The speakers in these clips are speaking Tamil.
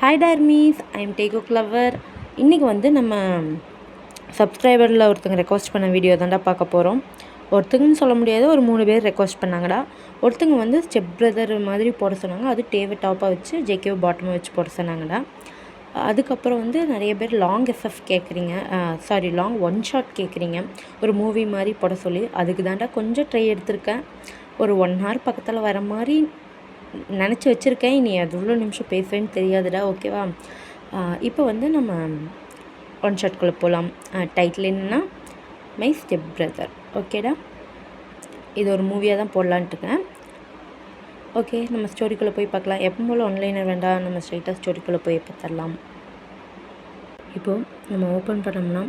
Hi dormies, I am taco clever. இன்றைக்கி வந்து நம்ம சப்ஸ்கிரைபரில் ஒருத்தங்க ரெக்வஸ்ட் பண்ண வீடியோ தாண்டா பார்க்க போகிறோம். ஒருத்தங்கன்னு சொல்ல முடியாது, ஒரு 3 பேர் ரெக்வஸ்ட் பண்ணாங்கடா. ஒருத்தங்க வந்து ஸ்டெப் பிரதர் மாதிரி போட சொன்னாங்க, அது டேவை டாப்பாக வச்சு ஜேகேவை பாட்டமாக வச்சு போட சொன்னாங்கடா. அதுக்கப்புறம் வந்து நிறைய பேர் லாங் எஃப்எஃப் கேட்குறீங்க, லாங் ஒன் ஷாட் கேட்குறீங்க, ஒரு மூவி மாதிரி போட சொல்லி. அதுக்கு தாண்டா கொஞ்சம் ட்ரை எடுத்திருக்கேன். ஒரு 1 hour பக்கத்தில் வர மாதிரி நினச்சி வச்சுருக்கேன். நீ அது எவ்வளோ நிமிஷம் பேசுவேன்னு தெரியாதுடா, ஓகேவா? இப்போ வந்து நம்ம ஒன் ஷாட்குள்ளே போகலாம். டைட்டில் என்னன்னா மை ஸ்டெப் பிரதர், ஓகேடா? இது ஒரு மூவியாக தான் போடலான்ட்டுருக்கேன். ஓகே, நம்ம ஸ்டோரிக்குள்ளே போய் பார்க்கலாம். எப்போ போல் ஆன்லைனர் வேண்டாம், நம்ம ஸ்ட்ரைட்டாக ஸ்டோரிக்குள்ளே போய் பார்த்துடலாம். இப்போது நம்ம ஓப்பன் பண்ணோம்னா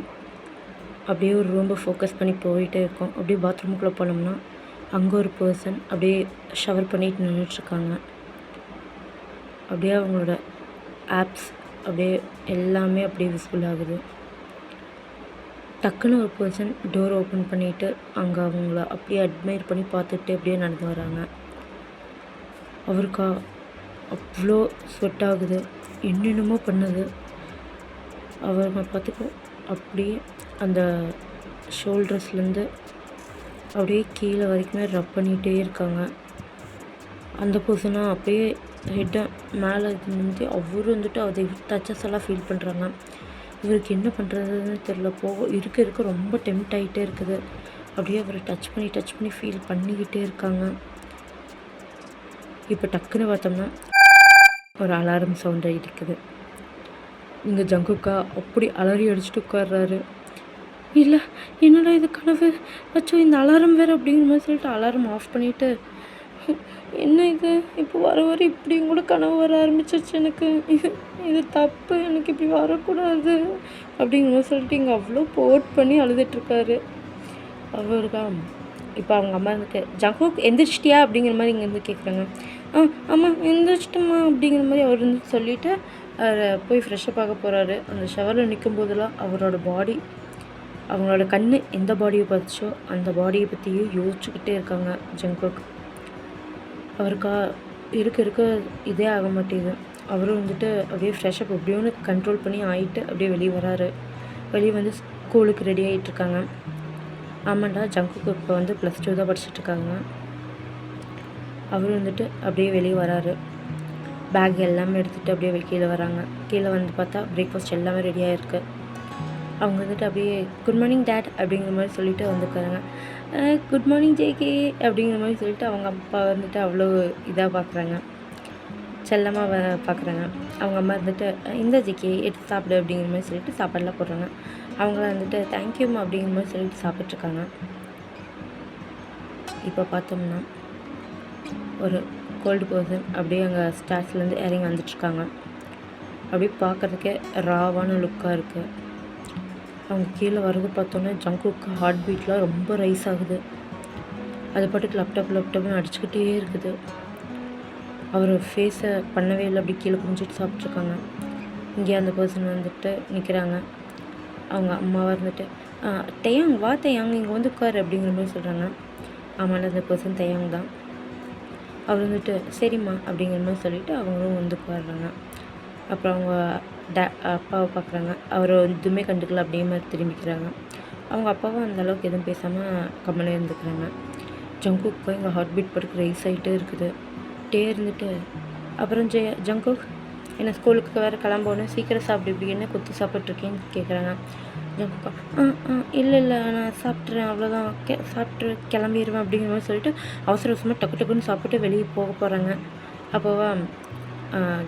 அப்படியே ஒரு ரூமை ஃபோக்கஸ் பண்ணி போயிட்டே இருக்கோம். அப்படியே பாத்ரூமுக்குள்ளே போனோம்னா அங்கே ஒரு பர்சன் அப்படியே ஷவர் பண்ணிட்டு நின்றுட்டுருக்காங்க. அப்படியே அவங்களோட ஆப்ஸ் அப்படியே எல்லாமே அப்படியே விசிபிள் ஆகுது. டக்குன்னு ஒரு பர்சன் டோர் ஓப்பன் பண்ணிவிட்டு அங்கே அவங்கள அப்படியே அட்மையர் பண்ணி பார்த்துட்டு அப்படியே நடந்து வராங்க. அவருக்கா அவ்வளோ ஸ்வெட் ஆகுது, என்னென்னமோ பண்ணுது. அவங்க பார்த்துட்டு அப்படியே அந்த ஷோல்டர்ஸ்லேருந்து அப்படியே கீழே வரைக்குமே ரப் பண்ணிகிட்டே இருக்காங்க. அந்த பர்சனாக அப்படியே ஹெட்டை மேலே நின்று அவரும் வந்துட்டு அதை டச்சஸ் எல்லாம் ஃபீல் பண்ணுறாங்க. இவருக்கு என்ன பண்ணுறதுன்னு தெரில. இருக்க ரொம்ப டெம்ட் ஆகிட்டே இருக்குது. அப்படியே அவரை டச் பண்ணி ஃபீல் பண்ணிக்கிட்டே இருக்காங்க. இப்போ டக்குன்னு பார்த்தோம்னா ஒரு அலாரம் சவுண்ட் இருக்குது. இங்கே ஜங்குக்கா அப்படி அலறி அடிச்சுட்டு உட்கார்றாரு. இல்லை, என்னடா இது கனவு, அச்சோ இந்த அலாரம் வேறு அப்படிங்கிற மாதிரி சொல்லிட்டு அலாரம் ஆஃப் பண்ணிவிட்டு, என்ன இது இப்போ வர இப்படியும் கூட கனவு வர ஆரம்பிச்சிருச்சு எனக்கு, இது தப்பு, எனக்கு இப்படி வரக்கூடாது அப்படிங்கிற மாதிரி சொல்லிட்டு இங்கே அவ்வளோ போட் பண்ணி அழுதுட்ருக்காரு. அவருக்கா இப்போ அவங்க அம்மா இருந்துட்டு, ஜங்குக் எந்திரிச்சிட்டியா அப்படிங்கிற மாதிரி இங்கேருந்து கேட்குறாங்க. ஆமாம் எந்திரிச்சிட்டோம்மா அப்படிங்கிற மாதிரி அவர் வந்து சொல்லிவிட்டு போய் ஃப்ரெஷ்ஷப் ஆக போகிறாரு. அந்த ஷவரில் நிற்கும் போதெல்லாம் அவங்களோட கண் எந்த பாடியை பார்த்துச்சோ அந்த பாடியை பற்றியும் யோசிச்சுக்கிட்டே இருக்காங்க ஜங்குக். அவருக்கா இருக்க இதே ஆக மாட்டேங்குது. அவரும் வந்துட்டு அப்படியே ஃப்ரெஷ்ஷப் எப்படியோன்னு கண்ட்ரோல் பண்ணி ஆகிட்டு அப்படியே வெளியே வராரு. வெளியே வந்து ஸ்கூலுக்கு ரெடி ஆகிட்டுருக்காங்க. ஆமாண்டா, ஜங்குக்கு இப்போ வந்து +2 தான் படிச்சுட்ருக்காங்க. அவரும் வந்துட்டு அப்படியே வெளியே வராரு. பேக் எல்லாமே எடுத்துகிட்டு அப்படியே கீழே வராங்க. கீழே வந்து பார்த்தா பிரேக்ஃபாஸ்ட் எல்லாமே ரெடியாக இருக்குது. அவங்க வந்துட்டு அப்படியே குட் மார்னிங் டேட் அப்படிங்கிற மாதிரி சொல்லிவிட்டு வந்துருக்காங்க. குட் மார்னிங் ஜேகே அப்படிங்கிற மாதிரி சொல்லிட்டு அவங்க அப்பா வந்துட்டு அவ்வளோ இதாக பார்க்குறாங்க, செல்லமாக பார்க்குறாங்க. அவங்க அம்மா இருந்துட்டு இந்த ஜேகே எடுத்து சாப்பிடு அப்படிங்கிற மாதிரி சொல்லிட்டு சாப்பாடெலாம் போடுறாங்க. அவங்களாம் வந்துட்டு தேங்க்யூம்மா அப்படிங்கிற மாதிரி சொல்லிட்டு சாப்பிட்ருக்காங்க. இப்போ பார்த்தோம்னா ஒரு கோல்டு பர்சன் அப்படியே அங்கே ஸ்டார்ஸ்லேருந்து இறங்கி வந்துட்டுருக்காங்க. அப்படியே பார்க்குறதுக்கே ராவான லுக்காக இருக்குது. அவங்க கீழே வரது பார்த்தோன்னே ஜங்குக்கு ஹார்ட் பீட்லாம் ரொம்ப ரைஸ் ஆகுது. அது பாட்டுக்கு லேப்டாப்னு அடிச்சுக்கிட்டே இருக்குது. அவர் ஃபேஸை பண்ணவே இல்லை, அப்படி கீழே குஞ்சிட்டு சாப்பிட்ருக்காங்க. இங்கே அந்த பர்சன் வந்துட்டு நிற்கிறாங்க. அவங்க அம்மாவாக இருந்துட்டு தையாங் வா தையாங் இங்கே வந்து உட்காரு அப்படிங்கிற மாதிரி சொல்கிறாங்க. ஆமாம், அந்த பர்சன் தையாங் தான். அவர் வந்துட்டு சரிம்மா அப்படிங்கிற மாதிரி சொல்லிவிட்டு அவங்களும் வந்து உட்காடுறாங்க. அப்புறம் அவங்க அப்பாவை பார்க்குறாங்க. அவர் எதுவுமே கண்டுக்கல, அப்படியே மாதிரி திரும்பிக்கிறாங்க. அவங்க அப்பாவும் அந்தளவுக்கு எதுவும் பேசாமல் கம்மலே இருந்துக்கிறாங்க. ஜங்குக் போய் எங்கள் ஹார்ட் பீட் படுக்க ரைஸ் ஆகிட்டே இருக்குது. இருந்துட்டு அப்புறம் ஜங்குக் என்ன ஸ்கூலுக்கு வேறு கிளம்போன்னு சீக்கிரம் சாப்பிடு, இப்படி என்ன குத்தி சாப்பிட்ருக்கேன்னு கேட்குறாங்க. ஜங்குக்கா இல்லை நான் சாப்பிட்றேன், அவ்வளோதான், சாப்பிட்டு கிளம்பிடுவேன் அப்படிங்கிற மாதிரி சொல்லிட்டு அவசரமாக டக்குன்னு சாப்பிட்டு வெளியே போக போகிறாங்க. அப்போவா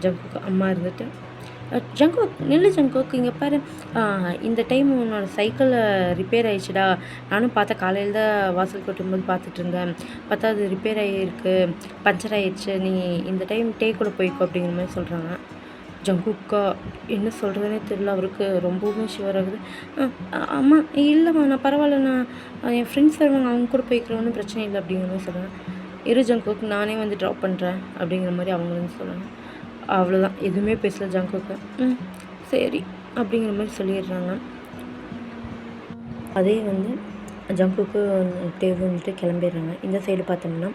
ஜங்குக் அம்மா இருந்துட்டு ஜங்குக் நில்லு ஜங்குக், இங்கே பாரு, இந்த டைம் உன்னோட சைக்கிள் ரிப்பேர் ஆகிடுச்சுடா. நானும் பார்த்தேன், காலையில் தான் வாசல் கட்டும்போது பார்த்துட்டு இருந்தேன், பார்த்தா அது ரிப்பேர் ஆகிருக்கு, பஞ்சர் ஆகிடுச்சு, நீ இந்த டைம் கூட போய்க்கோ அப்படிங்கிற மாதிரி சொல்கிறாங்க. ஜங்குக்கா என்ன சொல்கிறதுனே தெரியல. அவருக்கு ரொம்பவுமே ஷுவர் ஆகுது. ஆமாம் இல்லைம்மா, நான் பரவாயில்ல, நான் என் ஃப்ரெண்ட்ஸ் வருவாங்க, அவங்க கூட போய்க்கிறேன், ஒன்றும் பிரச்சனை இல்லை அப்படிங்கிற மாதிரி சொல்கிறாங்க. ஜங்குக் நானே வந்து ட்ராப் பண்ணுறேன் அப்படிங்கிற மாதிரி அவங்க வந்து சொல்கிறாங்க. அவ்வளோதான், எதுவுமே பேசல ஜங்குக்கு. சரி அப்படிங்கிற மாதிரி சொல்லிடுறாங்க. அதே வந்து ஜங்குக்கு தேவை வந்துட்டு கிளம்பிடுறாங்க. இந்த சைடு பார்த்தோம்னா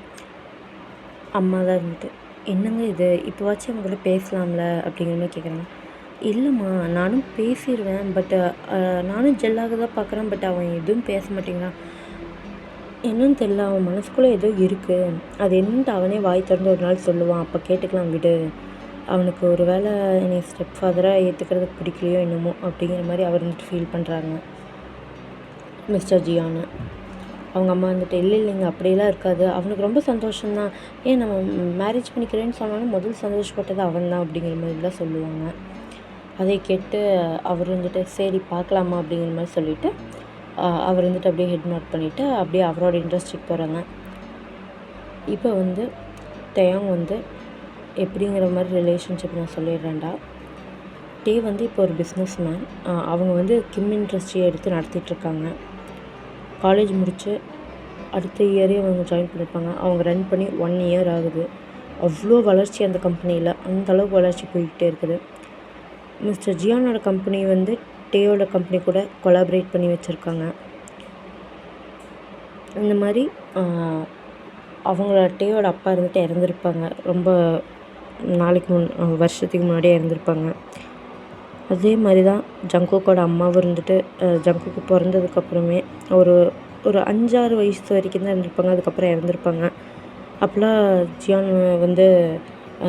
அம்மா தான் இருந்துட்டு என்னங்க இது இப்போவாச்சும் அவங்க கூட பேசலாம்ல அப்படிங்கிற மாதிரி கேட்குறாங்க. இல்லைம்மா நானும் பேசிடுவேன், பட் நானும் ஜெல்லாக தான் பார்க்குறேன், பட் அவன் எதுவும் பேச மாட்டேங்கிறான். என்னன்னு தெரியல, அவன் மனசுக்குள்ளே ஏதோ இருக்குது, அது என்னன்ட்டு அவனே வாய் திறந்து ஒரு நாள் சொல்லுவான், அப்போ கேட்டுக்கலாம் விடு. அவனுக்கு ஒரு வேளை என்னை ஸ்டெப் ஃபாதராக ஏற்றுக்கிறதுக்கு பிடிக்கலையோ என்னமோ அப்படிங்கிற மாதிரி அவர் வந்துட்டு ஃபீல் பண்ணுறாங்க மிஸ்டர் ஜியான்னு. அவங்க அம்மா வந்துட்டு இல்லைங்க அப்படியெல்லாம் இருக்காது, அவனுக்கு ரொம்ப சந்தோஷம்தான், ஏன் நம்ம மேரேஜ் பண்ணிக்கிறேன்னு சொன்னாலும் முதல் சந்தோஷப்பட்டது அவன் தான் அப்படிங்கிற மாதிரிலாம் சொல்லுவாங்க. அதை கேட்டு அவர் வந்துட்டு சரி பார்க்கலாமா அப்படிங்கிற மாதிரி சொல்லிவிட்டு அவர் வந்துட்டு அப்படியே ஹெட் நோட் பண்ணிவிட்டு அப்படியே அவரோட இண்டஸ்ட்ரிக்கு போகிறாங்க. இப்போ வந்து டேயாங் வந்து எப்படிங்கிற மாதிரி ரிலேஷன்ஷிப் நான் சொல்லிடுறேன்டா. டே வந்து இப்போ ஒரு பிஸ்னஸ் மேன், அவங்க வந்து கிம் இண்டஸ்ட்ரியை எடுத்து நடத்திட்டுருக்காங்க. காலேஜ் முடித்து அடுத்த இயரே அவங்க ஜாயின் பண்ணியிருப்பாங்க. அவங்க ரன் பண்ணி 1 இயர் ஆகுது. அவ்வளோ வளர்ச்சி அந்த கம்பெனியில், அந்தளவுக்கு வளர்ச்சி போய்கிட்டே இருக்குது. மிஸ்டர் ஜியானோட கம்பெனி வந்து டேயோட கம்பெனி கூட கொலாபரேட் பண்ணி வச்சுருக்காங்க. இந்த மாதிரி அவங்களோட டேயோட அப்பா இருந்துட்டு இறந்துருப்பாங்க, ரொம்ப நாளைக்கு வருஷத்துக்கு முன்னாடியே இறந்துருப்பாங்க. அதே மாதிரி தான் ஜங்குக்கோட அம்மாவும் இருந்துட்டு ஜங்குக்கு பிறந்ததுக்கப்புறமே ஒரு ஒரு 5-6 வயசு வரைக்கும் தான் இருந்திருப்பாங்க, அதுக்கப்புறம் இறந்துருப்பாங்க. அப்போலாம் ஜியான் வந்து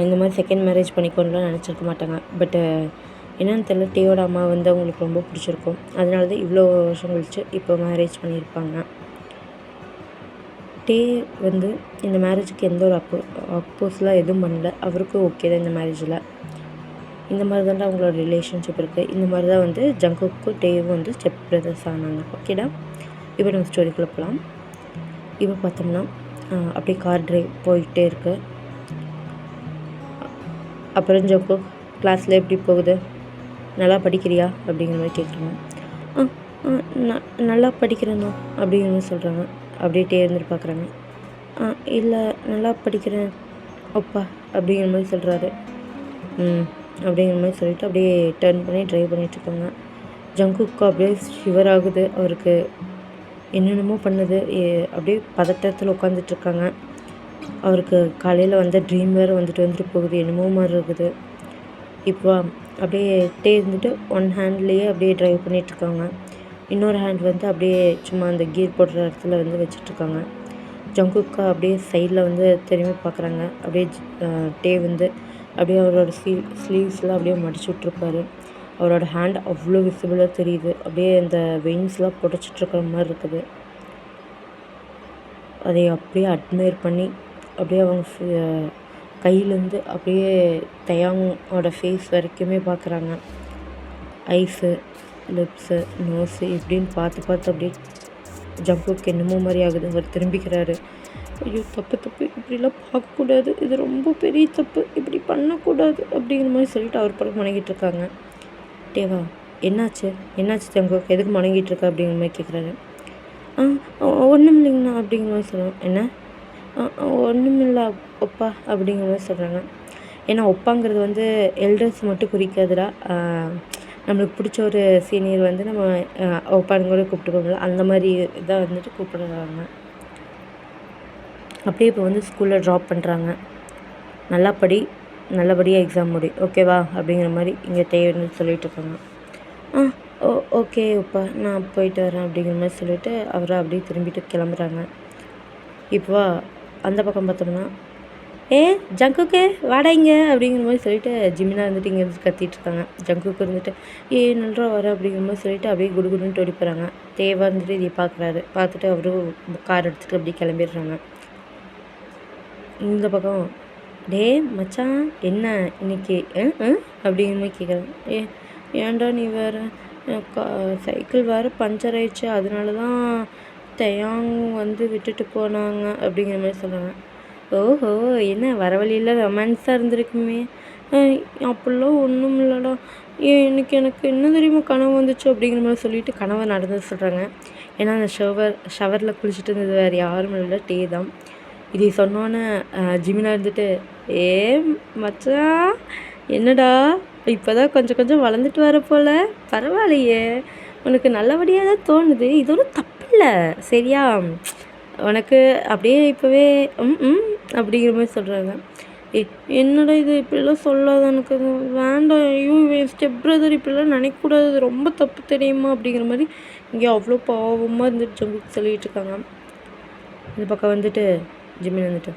இந்த மாதிரி செகண்ட் மேரேஜ் பண்ணிக்கணும்லாம் நினச்சிருக்க மாட்டாங்க. பட்டு என்னென்னு தெரியல, டேயோட அம்மா வந்து அவங்களுக்கு ரொம்ப பிடிச்சிருக்கும், அதனால தான் இவ்வளோ வருஷம் கழிச்சு இப்போ மேரேஜ் பண்ணியிருப்பாங்க. டே வந்து இந்த மேரேஜுக்கு எந்த ஒரு அப்போஸ்லாம் எதுவும் பண்ணல, அவருக்கும் ஓகே தான் இந்த மேரேஜில். இந்த மாதிரி தான்டா அவங்களோட ரிலேஷன்ஷிப் இருக்குது. இந்த மாதிரி தான் வந்து ஜங்குக்கும் டேவும் வந்து ஸ்டெப் பிரதர்ஸ் ஆனாங்க. ஓகேடா, இப்போ நம்ம ஸ்டோரிக்குள்ளே போகலாம். இப்போ பார்த்தோம்னா அப்படியே கார் டிரைவ் போயிட்டே இருக்கு. அப்புறம் ஜங்கு கிளாஸில் எப்படி போகுது, நல்லா படிக்கிறியா அப்படிங்கிற மாதிரி கேட்குறாங்க. நல்லா படிக்கிறேண்ணா அப்படிங்கிற மாதிரி சொல்கிறாங்க. அப்படியே டே இருந்துட்டு பார்க்குறாங்க. இல்லை நல்லா படிக்கிறேன் அப்பா அப்படிங்கிற மாதிரி சொல்கிறாரு. அப்படிங்கிற மாதிரி சொல்லிவிட்டு அப்படியே டர்ன் பண்ணி ட்ரைவ் பண்ணிகிட்ருக்காங்க. ஜங்குக்கு அப்படியே ஷிவர் ஆகுது, அவருக்கு என்னென்னமோ பண்ணுது, அப்படியே பதட்டத்தில் உட்காந்துட்ருக்காங்க. அவருக்கு காலையில் வந்த ட்ரீம் வேறு வந்துட்டு போகுது, என்னமோ மாதிரி இருக்குது. இப்போ அப்படியே டே இருந்துட்டு ஒன் ஹேண்ட்லேயே அப்படியே ட்ரைவ் பண்ணிகிட்ருக்காங்க, இன்னொரு ஹேண்ட் வந்து அப்படியே சும்மா அந்த கீர் போடுற இடத்துல வந்து வச்சிட்ருக்காங்க. ஜங்குக்கா அப்படியே சைடில் வந்து திரும்பி பார்க்குறாங்க. அப்படியே டே வந்து அப்படியே அவரோட ஸ்லீவ்ஸ்லாம் அப்படியே மடிச்சு விட்ருப்பாரு. அவரோட ஹேண்ட் அவ்வளோ விசிபிளாக தெரியுது, அப்படியே அந்த வெயின்ஸ்லாம் புடைச்சிட்ருக்கிற மாதிரி இருக்குது. அதை அப்படியே அட்மையர் பண்ணி அப்படியே அவங்க கையிலேருந்து அப்படியே டேயாங்கோட ஃபேஸ் வரைக்குமே பார்க்குறாங்க. ஐஸு, லிப்ஸு, நோஸு இப்படின்னு பார்த்து அப்படியே ஜங்குக்கு என்னமோ மாதிரி ஆகுது. அவர் திரும்பிக்கிறாரு. ஐயோ தப்பு இப்படிலாம் பார்க்கக்கூடாது, இது ரொம்ப பெரிய தப்பு, இப்படி பண்ணக்கூடாது அப்படிங்கிற மாதிரி சொல்லிட்டு அவர் படம் முணங்கிட்டு இருக்காங்க. டேவா என்னாச்சு ஜங்குக்கு, எதுக்கு முணங்கிட்டு இருக்கா அப்படிங்கிற மாதிரி கேட்குறாரு. ஒன்றும் இல்லைங்கண்ணா அப்படிங்கிற மாதிரி சொல்லுவேன். என்ன ஒன்றும் இல்லை ஒப்பா அப்படிங்கிற மாதிரி சொல்கிறாங்க. ஏன்னா ஒப்பாங்கிறது வந்து எல்டர்ஸ் மட்டும் குறிக்காதுடா, நம்மளுக்கு பிடிச்ச ஒரு சீனியர் வந்து நம்ம ஒப்பான்னு கூட கூப்பிட்டுக்கோங்களா, அந்த மாதிரி இதாக வந்துட்டு கூப்பிடுறாங்க. அப்படியே இப்போ வந்து ஸ்கூலில் ட்ராப் பண்ணுறாங்க. நல்லபடியாக எக்ஸாம் முடி ஓகேவா அப்படிங்கிற மாதிரி இங்கே தேவைன்னு சொல்லிட்டு இருக்காங்க. ஓகே இப்போ நான் போயிட்டு வரேன் அப்படிங்கிற மாதிரி சொல்லிவிட்டு அவரை அப்படியே திரும்பிட்டு கிளம்புறாங்க. இப்போ அந்த பக்கம் பார்த்தோம்னா ஜங்குக்கு வாடாங்க அப்படிங்கிற மாதிரி சொல்லிட்டு ஜிமினா வந்துட்டு இங்கே இருந்து கத்திட்டுருக்காங்க. ஜங்குக்கு இருந்துட்டு நல்லா வர அப்படிங்கிற மாதிரி சொல்லிட்டு அப்படியே குடுகுடுன்னு ஓடி போகிறாங்க. தேவா இருந்துட்டு இதை பார்க்குறாரு. பார்த்துட்டு அவரும் கார் எடுத்துகிட்டு அப்படியே கிளம்பிடுறாங்க. இந்த பக்கம் டே மச்சான் என்ன இன்னைக்கு அப்படிங்கிற மாதிரி கேட்குறேன். ஏன்டா நீ வேறு சைக்கிள் வேறு பஞ்சர் ஆயிடுச்சு, அதனால தான் டேயாங் வந்து விட்டுட்டு போனாங்க அப்படிங்கிற மாதிரி சொல்கிறாங்க. ஓஹோ என்ன வர வழியில் ரொமான்ஸாக இருந்திருக்குமே, அப்படிலாம் ஒன்றும் இல்லைடா, எனக்கு என்ன தெரியுமா கனவு வந்துச்சு அப்படிங்கிற மாதிரி சொல்லிட்டு கனவை நடந்தது சொல்கிறாங்க. ஏன்னா அந்த ஷவரில் குளிச்சுட்டு இருந்தது வேறு யாரும் இல்லை, டே தான். இதை சொன்னோன்னே ஜிமினா இருந்துட்டு மச்சான் என்னடா இப்போ தான் கொஞ்சம் வளர்ந்துட்டு வர போல், பரவாயில்லையே உனக்கு நல்லபடியாக தான் தோணுது, இது ஒன்றும் தப்பு இல்லை சரியா, உனக்கு அப்படியே இப்போவே அப்படிங்கிற மாதிரி சொல்கிறாங்க. என்னடா இது இப்படிலாம் சொல்லாத, எனக்கு அது வேண்டாம், ஐயோ என் ஸ்டெப் பிரதர் இப்படிலாம் நினைக்கக்கூடாது, அது ரொம்ப தப்பு தெரியுமா அப்படிங்கிற மாதிரி இங்கே அவ்வளோ பாவமாக இருந்துட்டு ஜங்குக்கு சொல்லிகிட்டு இருக்காங்க. இந்த பக்கம் வந்துட்டு ஜிமின் வந்துட்டு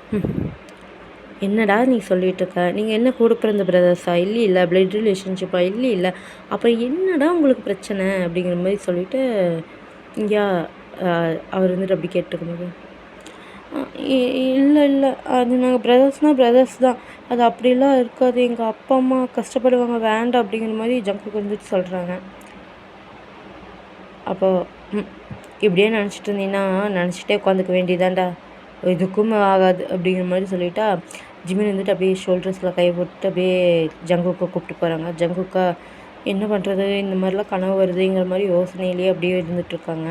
என்னடா நீ சொல்லிகிட்டு இருக்க, நீங்கள் என்ன கூட பிறந்த பிரதர்ஸா, இல்லை பிளட் ரிலேஷன்ஷிப்பா, இல்லை அப்புறம் என்னடா உங்களுக்கு பிரச்சனை அப்படிங்கிற மாதிரி சொல்லிவிட்டு இங்கே அவர் வந்துட்டு அப்படி கேட்டுருக்கும்போது இல்லை அது நாங்கள் பிரதர்ஸ் தான், அது அப்படிலாம் இருக்காது, எங்கள் அப்பா அம்மா கஷ்டப்படுவாங்க, வேண்டாம் அப்படிங்கிற மாதிரி ஜங்குக்கு வந்துட்டு சொல்கிறாங்க. அப்போ இப்படியே நினச்சிட்டு இருந்தீங்கன்னா நினச்சிட்டே உட்காந்துக்க வேண்டியதாண்டா, எதுக்கும் ஆகாது அப்படிங்கிற மாதிரி சொல்லிட்டா ஜிமின் வந்துட்டு அப்படியே ஷோல்டர்ஸில் கை போட்டு அப்படியே ஜங்குக்கை கூப்பிட்டு போகிறாங்க. ஜங்குக்கா என்ன பண்ணுறது, இந்த மாதிரிலாம் கனவு வருதுங்கிற மாதிரி யோசனையிலேயே அப்படியே இருந்துகிட்ருக்காங்க.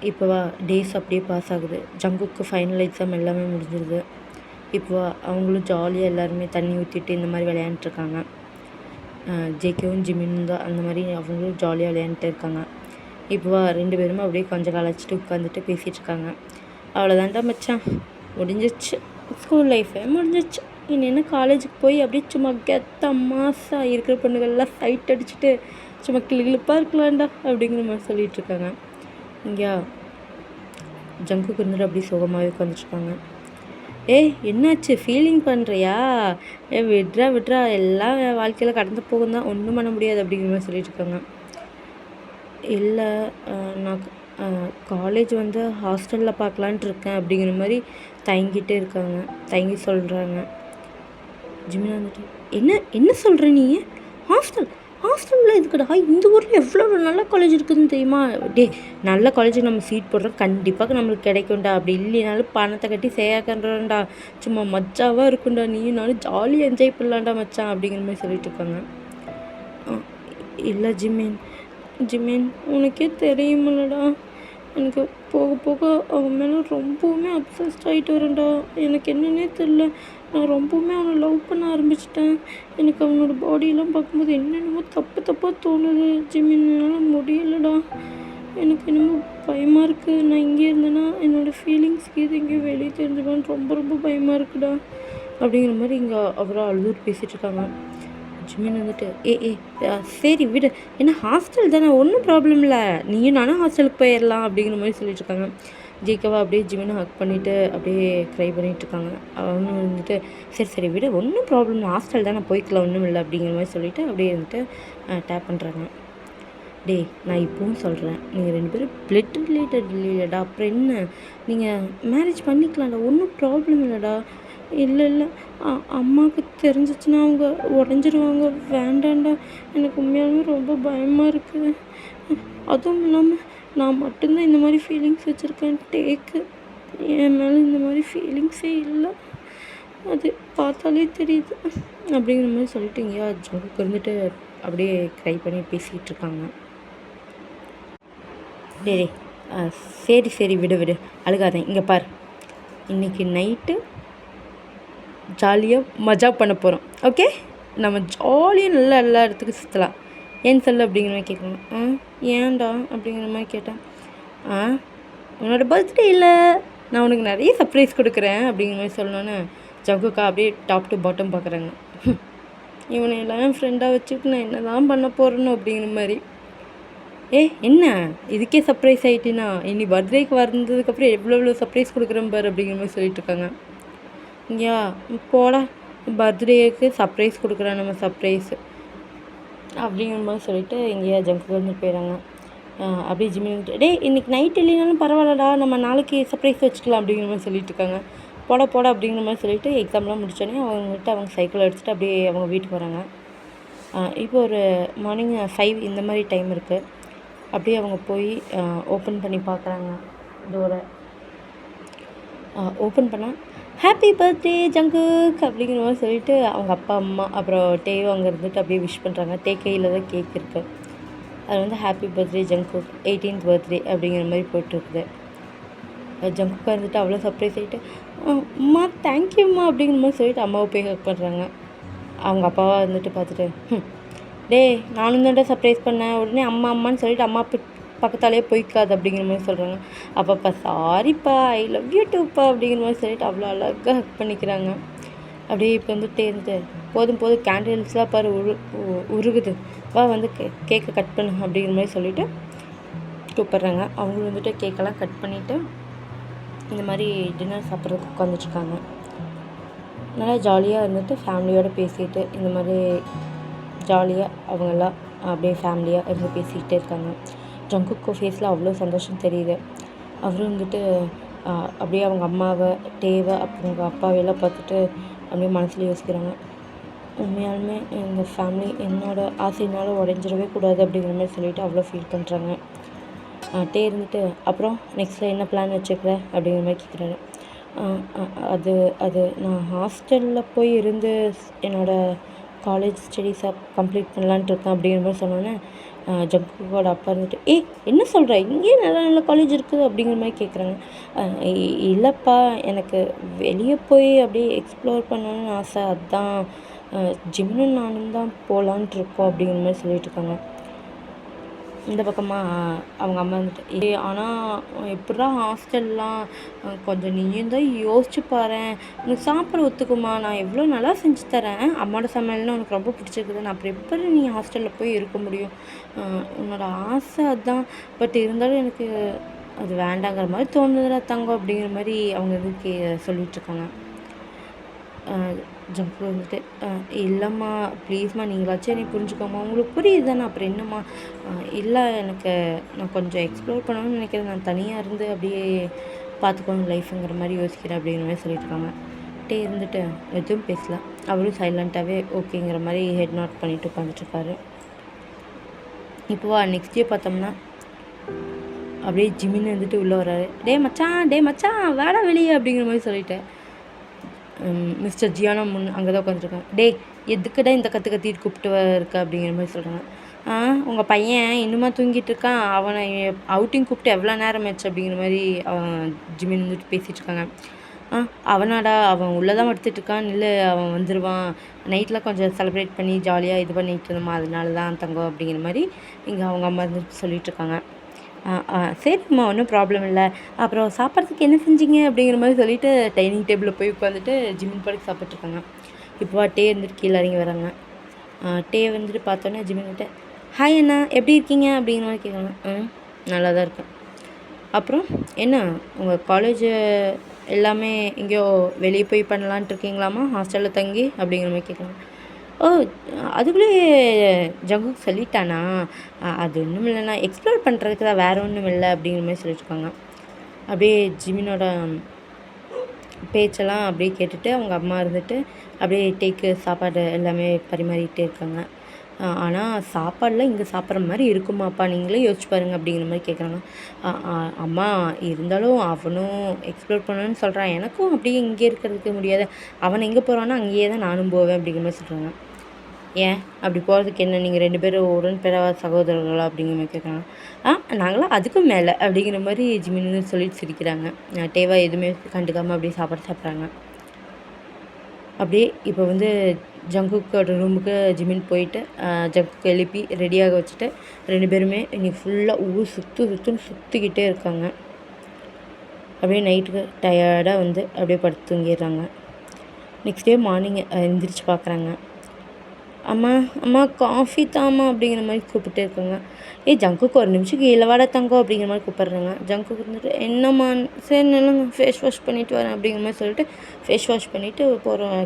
இப்போவா டேஸ் அப்படியே பாஸ் ஆகுது. ஜங்குக்கு ஃபைனல் எக்ஸாம் எல்லாமே முடிஞ்சிருது. இப்போவா அவங்களும் ஜாலியாக எல்லாருமே தண்ணி ஊற்றிட்டு இந்த மாதிரி விளையாண்டுருக்காங்க. ஜேகேவும் ஜிமினும் தான் அந்த மாதிரி அவங்களும் ஜாலியாக விளையாண்டுட்டு இருக்காங்க. இப்போவா 2 பேருமே அப்படியே கொஞ்சம் கலைச்சிட்டு உட்காந்துட்டு பேசிகிட்ருக்காங்க. அவ்வளோதான்டா மச்சான், முடிஞ்சிச்சு, ஸ்கூல் லைஃபே முடிஞ்சிச்சு, இனி என்ன காலேஜுக்கு போய் அப்படியே சும்மா கெத்த மாசா இருக்கிற பொண்ணுகள்லாம் சைட் அடிச்சுட்டு சும்மா கிளிப்பாக இருக்கலாம்டா அப்படிங்கிற மாதிரி சொல்லிகிட்ருக்காங்க. இங்கே ஜங்குக்கு இருந்துட்டு அப்படியே சுகமாகவே உட்காந்துட்ருக்காங்க. என்னாச்சு, ஃபீலிங் பண்ணுறியா, விட்றா எல்லாம் வாழ்க்கையில் கடந்து போகும் தான், ஒன்றும் பண்ண முடியாது அப்படிங்கிற மாதிரி சொல்லிகிட்ருக்காங்க. இல்லை நான் காலேஜ் வந்து ஹாஸ்டலில் பார்க்கலான்ட்டு இருக்கேன் அப்படிங்கிற மாதிரி தயங்கி சொல்கிறாங்க. ஜிமினா வந்துட்டு என்ன சொல்கிற நீ, ஹாஸ்டலில் இருக்குடா, இந்த ஊரில் எவ்வளோ நல்ல காலேஜ் இருக்குதுன்னு தெரியுமா, நல்ல காலேஜுக்கு நம்ம சீட் போடுறோம், கண்டிப்பாக நம்மளுக்கு கிடைக்கும்டா, அப்படி இல்லைனாலும் பணத்தை கட்டி சேயாக்கன்றா, சும்மா மச்சாவாக இருக்கும்டா, நீனாலும் ஜாலியாக என்ஜாய் பண்ணலாம்டா மச்சான் அப்படிங்கிற மாதிரி சொல்லிட்டு இருக்காங்க. இல்லை ஜிமின் உனக்கே தெரியுமில்லடா, எனக்கு போக போக அவன் மேலே ரொம்பவுமே அப்சஸ்ட் ஆகிட்டு வரேன்டா, எனக்கு என்னன்னே தெரில, நான் ரொம்பவுமே அவனை லவ் பண்ண ஆரம்பிச்சிட்டேன், எனக்கு அவனோட பாடியெல்லாம் பார்க்கும்போது என்னென்னமோ தப்பாக தோணுது ஜிமின், என்னால் முடியலடா, எனக்கு என்னமோ பயமாக இருக்குது, நான் இங்கே இருந்தேன்னா என்னோடய ஃபீலிங்ஸ்க்கு இது இங்கே வெளியே தெரிஞ்சுப்பான்னு ரொம்ப பயமாக இருக்குடா அப்படிங்கிற மாதிரி இங்கே அவராக அழுதுட்டு பேசிகிட்ருக்காங்க. ஜிமின் வந்துட்டு சரி விடு, ஏன்னா ஹாஸ்டல் தானே, ஒன்றும் ப்ராப்ளம் இல்லை, நீயும் நானும் ஹாஸ்டலுக்கு போயிடலாம் அப்படிங்கிற மாதிரி சொல்லிட்டுருக்காங்க. ஜேகேவா அப்படியே ஜிமினை ஹக் பண்ணிவிட்டு அப்படியே க்ரை பண்ணிகிட்ருக்காங்க. அவங்க வந்துட்டு சரி விடு, ஒன்றும் ப்ராப்ளம் இல்லை, ஹாஸ்டல் தானே போய்க்கலாம், ஒன்றும் இல்லை அப்படிங்கிற மாதிரி சொல்லிவிட்டு அப்படியே வந்துட்டு டேப் பண்ணுறாங்க. நான் இப்போவும் சொல்கிறேன், நீங்கள் 2 பேரும் பிளட் ரிலேட்டட் இல்லைடா, அப்புறம் என்ன, நீங்கள் மேரேஜ் பண்ணிக்கலாம்டா, ஒன்றும் ப்ராப்ளம் இல்லைடா. இல்லை அம்மாவுக்கு தெரிஞ்சிச்சுன்னா அவங்க உடஞ்சிருவாங்க, வேண்டாண்டா, எனக்கு உண்மையாலுமே ரொம்ப பயமாக இருக்குது, அதுவும் இல்லாமல் நான் மட்டும்தான் இந்த மாதிரி ஃபீலிங்ஸ் வச்சுருக்கேன், என் மேலே இந்த மாதிரி ஃபீலிங்ஸே இல்லை, அது பார்த்தாலே தெரியுது அப்படிங்கிற மாதிரி சொல்லிட்டு இங்கேயா ஜோக்கு இருந்துட்டு அப்படியே க்ரை பண்ணி பேசிகிட்டு இருக்காங்க. சரி விடு அழுகாத, இங்கே பார், இன்றைக்கி நைட்டு ஜாலியாக மஜா பண்ண போகிறோம், ஓகே, நம்ம ஜாலியாக நல்லா எல்லா இடத்துக்கும் சுற்றலாம், ஏன் சொல்லு அப்படிங்கிற மாதிரி கேட்கணும். ஏன்டா அப்படிங்கிற மாதிரி கேட்டேன். உன்னோட பர்த்டே இல்லை, நான் உனக்கு நிறைய சர்ப்ரைஸ் கொடுக்குறேன் அப்படிங்கிற மாதிரி சொல்லணுன்னு ஜங்குக்கா அப்படியே டாப் டு பாட்டம் பார்க்குறாங்க. இவனை எல்லாம் ஃப்ரெண்டாக வச்சுட்டு நான் என்ன தான் பண்ண போகிறேன்னு அப்படிங்கிற மாதிரி. என்ன இதுக்கே சர்ப்ரைஸ் ஆகிட்டினா, இனி பர்த்டேக்கு வந்ததுக்கப்புறம் எவ்வளோ சர்ப்ரைஸ் கொடுக்குறேன் பாரு அப்படிங்கிற மாதிரி சொல்லிட்டுருக்காங்க. இங்கேயா போடா, பர்த்டேக்கு சர்ப்ரைஸ் கொடுக்குறேன் நம்ம சர்ப்ரைஸு அப்படிங்கிற மாதிரி சொல்லிவிட்டு இங்கேயா ஜங்கு வந்து போயிடறாங்க. அப்படியே ஜிம்மி வந்துட்டு இன்றைக்கி நைட் இல்லைனாலும் பரவாயில்லடா, நம்ம நாளைக்கு சர்ப்ரைஸ் வச்சுக்கலாம் அப்படிங்கிற மாதிரி சொல்லிட்டு இருக்காங்க. போட அப்படிங்கிற மாதிரி சொல்லிவிட்டு எக்ஸாம்லாம் முடிச்சோடனே அவங்க சைக்கிள் எடுத்துகிட்டு அப்படியே அவங்க வீட்டுக்கு வராங்க. இப்போ ஒரு மார்னிங் 5 இந்த மாதிரி டைம் இருக்குது. அப்படியே அவங்க போய் ஓப்பன் பண்ணி பார்க்குறாங்க டோரை. ஓப்பன் பண்ணால் ஹாப்பி பர்த்டே ஜங்குக் அப்படிங்கிற மாதிரி சொல்லிவிட்டு அவங்க அப்பா அம்மா அப்புறம் டேவ் அங்கே இருந்துட்டு அப்படியே விஷ் பண்ணுறாங்க. கையில் தான் கேக் இருக்குது. அது வந்து happy birthday Jungkook 18th birthday அப்படிங்கிற மாதிரி போய்ட்டுருக்குது. ஜங்குக்காக இருந்துட்டு அவ்வளோ சர்ப்ரைஸ் ஆகிட்டு அம்மா தேங்க்யூம்மா அப்படிங்கிற மாதிரி சொல்லிவிட்டு அம்மாவை போய் ஹக் பண்ணுறாங்க. அவங்க அப்பாவாக இருந்துட்டு பார்த்துட்டு நானும் தான்டா சர்ப்ரைஸ் பண்ணேன், உடனே அம்மான்னு சொல்லிவிட்டு அம்மா பக்கத்தாலேயே போய்க்காது அப்படிங்கிற மாதிரி சொல்கிறாங்க. அப்பப்பா சாரிப்பா, ஐ லவ் யூ டூப்பா அப்படிங்கிற மாதிரி சொல்லிவிட்டு அவ்வளோ அழகாக ஹக் பண்ணிக்கிறாங்க. அப்படியே இப்போ வந்துட்டே இருந்துட்டு போதும் போதும் கேண்டில்ஸ்லாம் பாரு உருகுது, வா வந்து கேக்கை கட் பண்ணு அப்படிங்கிற மாதிரி சொல்லிவிட்டு கூப்பிட்றாங்க. அவங்களும் வந்துட்டு கேக்கெல்லாம் கட் பண்ணிவிட்டு இந்த மாதிரி டின்னர் சாப்பிட்றதுக்கு உட்காந்துட்ருக்காங்க. நல்லா ஜாலியாக இருந்துட்டு ஃபேமிலியோடு பேசிட்டு இந்த மாதிரி ஜாலியாக அவங்கெல்லாம் அப்படியே ஃபேமிலியாக இருந்து பேசிக்கிட்டே இருக்காங்க. ஜங்குக்கு ஃபேஸில் அவ்வளோ சந்தோஷம் தெரியுது. அவரும் வந்துட்டு அப்படியே அவங்க அம்மாவை, டேவை, அப்புறம் அவங்க அப்பாவையெல்லாம் பார்த்துட்டு அப்படியே மனசில் யோசிக்கிறாங்க. உண்மையாலுமே இந்த ஃபேமிலி என்னோடய ஆசையினால் உடஞ்சிடவே கூடாது அப்படிங்கிற மாதிரி சொல்லிவிட்டு அவ்வளோ ஃபீல் பண்ணுறாங்க. டே இருந்துட்டு அப்புறம் நெக்ஸ்ட்டில் என்ன பிளான் வச்சுக்கிற அப்படிங்கிற மாதிரி கேட்குறாரு. அது அது நான் ஹாஸ்டலில் போய் இருந்து என்னோடய காலேஜ் ஸ்டடீஸை கம்ப்ளீட் பண்ணலான்ட்டு இருக்கேன் அப்படிங்கிற மாதிரி சொன்னோன்னே ஜங்குக்கோட அப்பா இருந்துட்டு என்ன சொல்கிற, இங்கேயே நல்ல நல்ல காலேஜ் இருக்குது அப்படிங்கிற மாதிரி கேட்குறாங்க. இல்லைப்பா, எனக்கு வெளியே போய் அப்படியே எக்ஸ்ப்ளோர் பண்ணணும்னு ஆசை, அதுதான் ஜிம்மும் நானும் தான் போகலான்ட்டு இருக்கோம் அப்படிங்கிற மாதிரி சொல்லிட்டு இருக்காங்க. இந்த பக்கமாக அவங்க அம்மா வந்துட்டு ஆனால் எப்படா ஹாஸ்டல்லாம் கொஞ்சம் நீயும் தான் யோசிச்சு பாரேன், உனக்கு சாப்பிட ஒத்துக்குமா, நான் எவ்வளோ நல்லா செஞ்சு தரேன், அம்மாவோட சமையல்னு உனக்கு ரொம்ப பிடிச்சிருக்குது, நான் அப்புறம் எப்படி நீ ஹாஸ்டலில் போய் இருக்க முடியும், உன்னோட ஆசை அதுதான், பட் இருந்தாலும் எனக்கு அது வேண்டாங்கிற மாதிரி தோணுதுடா தங்கம் அப்படிங்கிற மாதிரி அவங்க வந்து சொல்லிகிட்ருக்காங்க. ஜங்கு வந்துட்டு இல்லைம்மா ப்ளீஸ்மா நீங்களாச்சும் என்னை புரிஞ்சுக்கோமா, உங்களுக்கு புரியுது தானே, அப்புறம் என்னம்மா, இல்லை எனக்கு நான் கொஞ்சம் எக்ஸ்ப்ளோர் பண்ணணும்னு நினைக்கிறேன், நான் தனியாக இருந்து அப்படியே பார்த்துக்கணும் லைஃப்புங்கிற மாதிரி யோசிக்கிறேன் அப்படிங்கிற மாதிரி சொல்லியிருக்காங்க. டே இருந்துட்டு எதுவும் பேசல, அவரும் சைலண்ட்டாகவே ஓகேங்கிற மாதிரி ஹெட் நாட் பண்ணிவிட்டு உட்காந்துட்ருக்காரு. இப்போ நெக்ஸ்ட் டே பார்த்தோம்னா அப்படியே ஜிமின்னு வந்துட்டு உள்ளே வர்றாரு. டே மச்சான் வேடா வெளியே அப்படிங்கிற மாதிரி சொல்லிட்டேன். மிஸ்டர் ஜியானா அங்கே தான் உட்காந்துருக்காங்க. டே எதுக்குடா இந்த கத்திட்டு கூப்பிட்டு இருக்க அப்படிங்கிற மாதிரி சொல்கிறாங்க. உங்கள் பையன் இன்னுமா தூங்கிட்டு இருக்கான், அவனை அவுட்டிங் கூப்பிட்டு எவ்வளோ நேரம் ஆச்சு அப்படிங்கிற மாதிரி அவன் ஜிமின் வந்துட்டு பேசிகிட்டு இருக்காங்க. அவனாடா, அவன் உள்ளே தான் படுத்துட்ருக்கான், இல்லை அவன் வந்துடுவான், நைட்டில் கொஞ்சம் செலிப்ரேட் பண்ணி ஜாலியாக இது பண்ணிகிட்டு இருந்தோமா, அதனால தான் தங்கம் அப்படிங்கிற மாதிரி இங்கே அவங்க அம்மா வந்துட்டு சொல்லிகிட்ருக்காங்க. சரிம்மா, ஒன்றும் ப்ராப்ளம் இல்லை, அப்புறம் சாப்பிட்றதுக்கு என்ன செஞ்சீங்க அப்படிங்கிற மாதிரி சொல்லிவிட்டு டைனிங் டேபிளில் போய் உட்காந்துட்டு ஜிமின் பாட்டுக்கு சாப்பிட்ருக்காங்க. இப்போ டே வந்துட்டு கீழே இறங்கி வராங்க. டே வந்துட்டு பார்த்தோன்னே ஜிமின்கிட்ட ஹாய் அண்ணா எப்படி இருக்கீங்க அப்படிங்கிற மாதிரி கேட்குறாங்க. நல்லா தான் இருக்கேன். அப்புறம் என்ன உங்கள் காலேஜு எல்லாமே எங்கேயோ வெளியே போய் பண்ணலான்ட்டு இருக்கீங்களாம்மா ஹாஸ்டலில் தங்கி அப்படிங்கிற மாதிரி கேட்குறாங்க. ஓ, அதுக்குள்ளேயே ஜங்குக் சொல்லிட்டானா, அது ஒன்றும் இல்லைண்ணா, எக்ஸ்ப்ளோர் பண்ணுறதுக்கு தான், வேறு ஒன்றும் இல்லை அப்படிங்கிற மாதிரி சொல்லிட்டுருக்காங்க. அப்படியே ஜிமினோட பேச்செல்லாம் அப்படியே கேட்டுட்டு அவங்க அம்மா இருந்துட்டு அப்படியே டேக்கு சாப்பாடு எல்லாமே பரிமாறிகிட்டே இருக்காங்க. ஆனால் சாப்பாடெலாம் இங்கே சாப்பிட்ற மாதிரி இருக்குமாப்பா, நீங்களே யோசிச்சு பாருங்கள் அப்படிங்கிற மாதிரி கேட்குறாங்க. அம்மா இருந்தாலும் அவனும் எக்ஸ்ப்ளோர் பண்ணணும்னு சொல்கிறான், எனக்கும் அப்படியே இங்கே இருக்கிறதுக்கு முடியாது, அவன் எங்கே போகிறானோ அங்கேயே தான் நானும் போவேன் அப்படிங்கிற மாதிரி சொல்கிறாங்க. ஏன் அப்படி போகிறதுக்கு என்ன, நீங்கள் 2 பேரும் உடன்பிறவா சகோதரர்களா அப்படிங்கிற மாதிரி கேட்குறாங்க. நாங்களாம் அதுக்கும் மேலே அப்படிங்கிற மாதிரி ஜிமின்னு சொல்லிட்டு சிரிக்கிறாங்க. டேவா எதுவுமே கண்டுக்காமல் அப்படியே சாப்பிட்றாங்க. அப்படியே இப்போ வந்து ஜங்குக்கோட ரூமுக்கு ஜிமின் போயிட்டு ஜங்குக்கு எழுப்பி ரெடியாக வச்சுட்டு 2 பேருமே இன்றைக்கி ஃபுல்லாக ஊர் சுற்றுன்னு சுற்றிக்கிட்டே இருக்காங்க. அப்படியே நைட்டுக்கு டயர்டாக வந்து அப்படியே படுத்து தூங்கிடுறாங்க. நெக்ஸ்ட் டே மார்னிங் எந்திரிச்சு பார்க்குறாங்க. அம்மா காஃபி தாம்மா அப்படிங்கிற மாதிரி கூப்பிட்டே இருக்காங்க. ஜங்குக்கு ஒரு நிமிஷம் கீழே வாடா தங்கம் அப்படிங்கிற மாதிரி கூப்பிட்றாங்க. ஜங்குக்கு இருந்துட்டு என்னம்மா, சரி நில்லுங்க ஃபேஸ் வாஷ் பண்ணிவிட்டு வரேன் அப்படிங்கிற மாதிரி சொல்லிட்டு ஃபேஸ் வாஷ் பண்ணிவிட்டு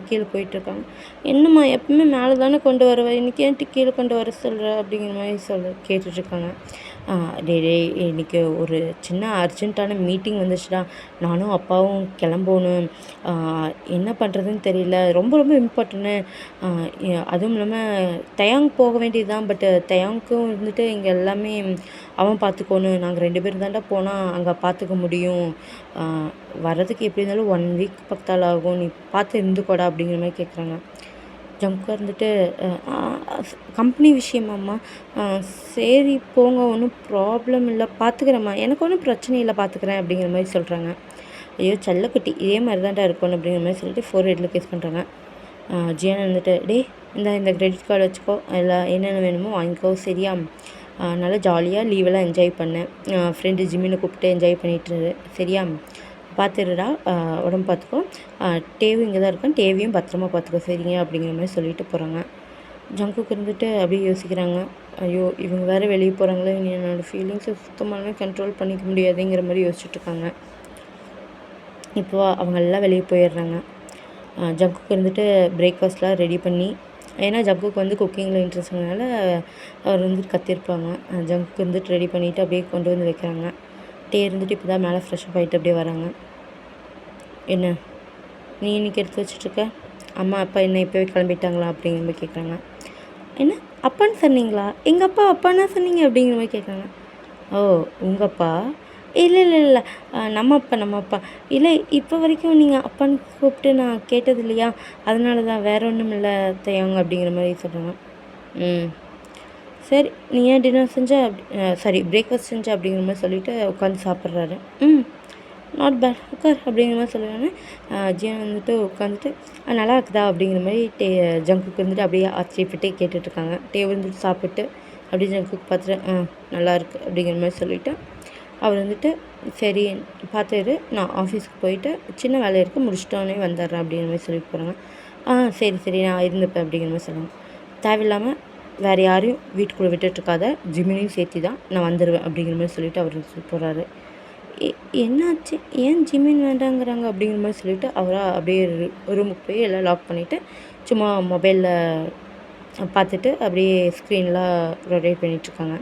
கீழே போயிட்டுருக்காங்க. என்னம்மா எப்பவுமே மேலே தானே கொண்டு வருவேன், இன்றைக்கி ஏன்ட்டு கீழே கொண்டு வர சொல்கிற அப்படிங்கிற மாதிரி கேட்டுட்ருக்காங்க. டே இன்றைக்கி ஒரு சின்ன அர்ஜென்ட்டான மீட்டிங் வந்துச்சுடா, நானும் அப்பாவும் கிளம்பணும், என்ன பண்ணுறதுன்னு தெரியல, ரொம்ப ரொம்ப இம்பார்ட்டன்னு, அதுவும் இல்லாமல் தயாங் போக வேண்டியது தான், பட்டு தயாங்க்கும் இருந்துட்டு இங்கே எல்லாமே அவன் பார்த்துக்கணும், நாங்கள் 2 பேரும் தாண்டா போனால் அங்கே பார்த்துக்க முடியும், வர்றதுக்கு எப்படி இருந்தாலும் 1 வீக் பக்கத்தால் ஆகும், நீ பார்த்து இருந்துக்கோடா அப்படிங்கிற மாதிரி கேட்குறாங்க. ஜங்குக்கா இருந்துட்டு கம்பெனி விஷயமாம்மா, சரி போங்க, ஒன்றும் ப்ராப்ளம் இல்லை, பார்த்துக்கிறேம்மா, எனக்கு ஒன்றும் பிரச்சனை இல்லை, பார்த்துக்கிறேன் அப்படிங்கிற மாதிரி சொல்கிறாங்க. ஐயோ செல்லக்குட்டி இதே மாதிரி தான்டா இருக்கணும் அப்படிங்கிற மாதிரி சொல்லிட்டு ஃபோர்ஹெட்டில் கேஸ் பண்ணுறாங்க. ஜியான் வந்துட்டு இந்த கிரெடிட் கார்டு வச்சுக்கோ, எல்லாம் என்னென்ன வேணுமோ வாங்கிக்கோ, சரியா, நல்லா ஜாலியாக லீவெல்லாம் என்ஜாய் பண்ணேன், ஃப்ரெண்டு ஜிம்மினை கூப்பிட்டு என்ஜாய் பண்ணிட்டு சரியா, பார்த்துடுடா, உடம்பு பார்த்துக்கோ, டேவும் இங்கே தான் இருக்கான், டேவையும் பத்திரமா பார்த்துக்கோ சரிங்க அப்படிங்கிற மாதிரி சொல்லிட்டு போகிறாங்க. ஜங்குக்கு இருந்துட்டு அப்படியே யோசிக்கிறாங்க, ஐயோ இவங்க வேறு வெளியே போகிறாங்களே, இனி என்னோடய ஃபீலிங்ஸை சுத்தமாகவே கண்ட்ரோல் பண்ணிக்க முடியாதுங்கிற மாதிரி யோசிச்சுட்ருக்காங்க. இப்போ அவங்க எல்லாம் வெளியே போயிடுறாங்க. ஜங்குக்கு இருந்துட்டு பிரேக்ஃபாஸ்ட்லாம் ரெடி பண்ணி, ஏன்னா ஜங்குக்கு வந்து குக்கிங்கில் இன்ட்ரெஸ்ட்னால அவர் வந்துட்டு கத்திருப்பாங்க. ஜங்குக்கு இருந்துட்டு ரெடி பண்ணிவிட்டு அப்படியே கொண்டு வந்து வைக்கிறாங்க. டே இருந்துட்டு இப்போ தான் மேலே ஃப்ரெஷ்அப் ஆகிட்டு அப்படியே வராங்க. என்ன நீ இன்றைக்கி எடுத்து வச்சுட்ருக்க, அம்மா அப்பா என்ன இப்போவே கிளம்பிட்டாங்களா அப்படிங்கிற மாதிரி கேட்குறாங்க. என்ன அப்பான்னு சொன்னீங்களா, எங்கள் அப்பா அப்பான்னா சொன்னீங்க அப்படிங்கிற மாதிரி கேட்குறாங்க. ஓ உங்கள் அப்பா? இல்லை இல்லை இல்லை, நம்ம அப்பா இல்லை, இப்போ வரைக்கும் நீங்கள் அப்பான்னு கூப்பிட்டு நான் கேட்டது இல்லையா, அதனால தான், வேற ஒன்றும் இல்லை தையாங்க அப்படிங்கிற மாதிரி சொல்கிறாங்க. சரி நீ ஏன் டின்னர் செஞ்ச சாரி பிரேக்ஃபாஸ்ட் செஞ்ச அப்படிங்கிற மாதிரி சொல்லிவிட்டு உட்காந்து சாப்பிட்றாரு. நாட் பேட் உட்கார் அப்படிங்கிற மாதிரி சொல்லுவாங்க. ஜியான் வந்துட்டு உட்காந்துட்டு நல்லா இருக்குதா அப்படிங்கிற மாதிரி ஜங்குக்கு வந்துட்டு அப்படியே ஆச்சரியப்பட்டு கேட்டுட்ருக்காங்க. டே வந்துட்டு சாப்பிட்டு அப்படியே ஜங்குக்கு பார்த்துட்டு நல்லா இருக்குது அப்படிங்கிற மாதிரி சொல்லிவிட்டு அவர் வந்துட்டு சரி பார்த்துரு, நான் ஆஃபீஸ்க்கு போயிட்டு சின்ன வேலை இருக்குது முடிச்சிட்டோன்னே வந்துடுறேன் அப்படிங்கிற மாதிரி சொல்லிட்டு போகிறாங்க. சரி சரி நான் இருந்துப்பேன் அப்படிங்கிற மாதிரி சொல்லுவாங்க. தேவையில்லாமல் வேறு யாரையும் வீட்டுக்குள்ளே விட்டுட்ருக்காத, ஜிமினையும் சேர்த்து தான் நான் வந்துடுவேன் அப்படிங்கிற மாதிரி சொல்லிவிட்டு அவர் போகிறாரு. என்னாச்சு, ஏன் ஜிமின் வேண்டாங்கிறாங்க அப்படிங்கிற மாதிரி சொல்லிவிட்டு அவராக அப்படியே ரூமுக்கு போய் எல்லாம் லாக் பண்ணிவிட்டு சும்மா மொபைலில் பார்த்துட்டு அப்படியே ஸ்க்ரீன்லாம் ரொட்டேட் பண்ணிகிட்ருக்காங்க.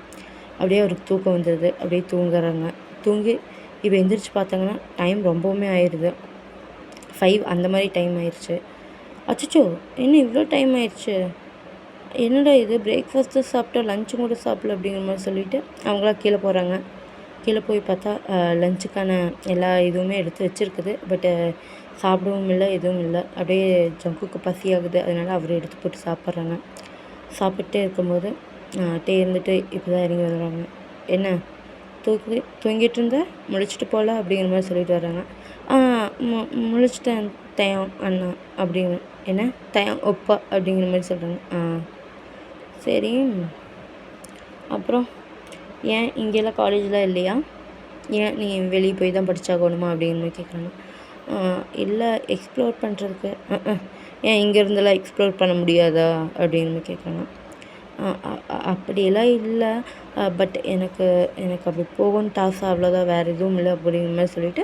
அப்படியே அவருக்கு தூக்கம் வந்துடுது, அப்படியே தூங்குறாங்க. தூங்கி இப்போ எந்திரிச்சு பார்த்தாங்கன்னா டைம் ரொம்பவுமே ஆயிடுது, 5 அந்த மாதிரி டைம் ஆயிடுச்சு. அச்சோ என்ன இவ்வளோ டைம் ஆயிடுச்சு, என்னடா இது பிரேக்ஃபாஸ்ட்டு சாப்பிட்டா லஞ்சும் கூட சாப்பிடல அப்படிங்கிற மாதிரி சொல்லிவிட்டு அவங்களாம் கீழே போகிறாங்க. கீழே போய் பார்த்தா லஞ்சுக்கான எல்லா இதுவுமே எடுத்து வச்சுருக்குது, பட்டு சாப்பிடவும் இல்லை எதுவும் இல்லை. அப்படியே ஜங்குக்கு பசி ஆகுது, அதனால் அவர் எடுத்து போட்டு சாப்பிட்றாங்க. சாப்பிட்டே இருக்கும்போது டே இருந்துட்டு இப்போ தான் இறங்கி வந்துடுறாங்க. என்ன தூங்கிட்டு இருந்த, முழிச்சிட்டு போகல அப்படிங்கிற மாதிரி சொல்லிட்டு வர்றாங்க. முழிச்சிட்டேன் தயம் அண்ணா அப்படிங்கிற, என்ன தயம் ஒப்பா அப்படிங்கிற மாதிரி சொல்கிறாங்க. சரி அப்புறம் ஏன் இங்கெல்லாம் காலேஜெலாம் இல்லையா, ஏன் நீ வெளியே போய் தான் படித்தாகணுமா அப்படிங்கிற மாதிரி கேட்குறாங்க. இல்லை எக்ஸ்ப்ளோர் பண்ணுறதுக்கு. ஏன் இங்கேருந்தெல்லாம் எக்ஸ்ப்ளோர் பண்ண முடியாதா அப்படிங்கிற மாதிரி கேட்குறாங்க. அப்படியெல்லாம் இல்லை, பட் எனக்கு அப்படி போகணும்னு ஆசை, அவ்வளோதான், வேறு எதுவும் இல்லை அப்படிங்கிற மாதிரி சொல்லிவிட்டு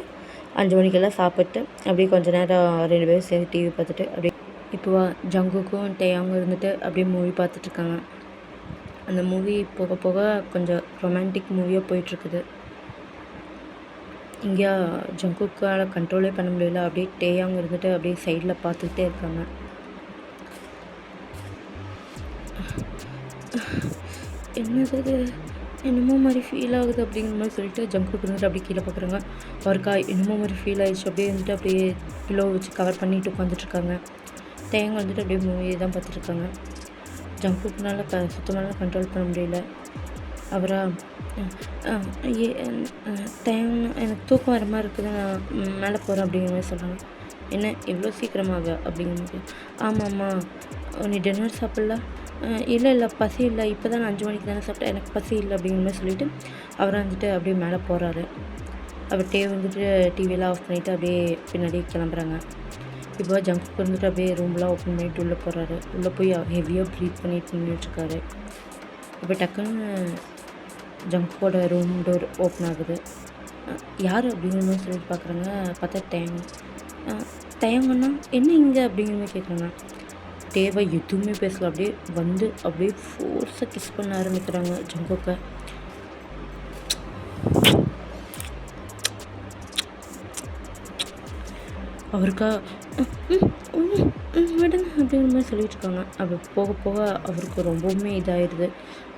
5 மணிக்கெல்லாம் சாப்பிட்டு அப்படியே கொஞ்சம் நேரம் 2 பேரும் சேர்ந்து டிவி பார்த்துட்டு அப்படியே இப்போ ஜங்குக்கும் டேயாங்கும் இருந்துட்டு அப்படியே மூவி பார்த்துட்ருக்காங்க. அந்த மூவி போக போக கொஞ்சம் ரொமான்டிக் மூவியாக போயிட்டுருக்குது. இங்கே ஜங்குக்கால் கண்ட்ரோலே பண்ண முடியல, அப்படியே டேயாங் இருந்துட்டு அப்படியே சைடில் பார்த்துக்கிட்டே இருக்காங்க. என்னது என்னமோ மாதிரி ஃபீல் ஆகுது அப்படிங்கிற மாதிரி சொல்லிட்டு ஜங்குக்கு இருந்துட்டு அப்படியே கீழே பார்க்குறாங்க. அவருக்கா என்னமோ மாதிரி ஃபீல் ஆகிடுச்சு, அப்படியே வந்துட்டு அப்படியே பில்லோ வச்சு கவர் பண்ணிட்டு உட்காந்துட்ருக்காங்க. தேங்க வந்துட்டு அப்படியே மூவியை தான் பார்த்துட்ருக்காங்க. ஜங்குக்குனால சுத்தமாக கண்ட்ரோல் பண்ண முடியல. அவராக தேங்க எனக்கு தூக்கம் வர மாதிரி இருக்குது, நான் மேலே போகிறேன் அப்படிங்கிற மாதிரி சொல்கிறாங்க. என்ன இவ்வளோ சீக்கிரமாக அப்படிங்கிற மாதிரி. ஆமாம்மா நீ டின்னர் சாப்பிட்ல, இல்லை பசி இல்லை, இப்போ தான் நான் 5 மணிக்கு தானே சாப்பிட்டேன், எனக்கு பசி இல்லை அப்படிங்கிற மாதிரி சொல்லிவிட்டு அவரை வந்துட்டு அப்படியே மேலே போகிறாரு. அவர் வந்துட்டு டிவியெல்லாம் ஆஃப் பண்ணிவிட்டு அப்படியே பின்னாடியே கிளம்புறாங்க. இப்போ ஜங்குக்கு வந்துட்டு அப்படியே ரூம்லாம் ஓப்பன் பண்ணிவிட்டு உள்ளே போகிறாரு. உள்ளே போய் ஹெவியாக ப்ரீத் பண்ணிட்டு நின்றுட்டுருக்காரு. இப்போ டக்குன்னு ஜங்குக்கோட ரூம் டோர் ஓப்பன் ஆகுது. யார் அப்படிங்கிற மாதிரி சொல்லிட்டு பார்க்குறாங்க. பார்த்தா தயங்கன்னா என்ன இங்கே அப்படிங்கிற மாதிரி கேட்குறாங்க. தேவை எதுவுமே பேசல, அப்படியே வந்து அப்படியே ஃபோர்ஸாக கிஸ் பண்ண ஆரம்பிக்கிறாங்க ஜங்குக்கை. அவருக்கா விடுங்க அப்படிங்கிற மாதிரி சொல்லிட்டு இருக்காங்க. அப்படி போக போக அவருக்கு ரொம்பவுமே இதாகிடுது.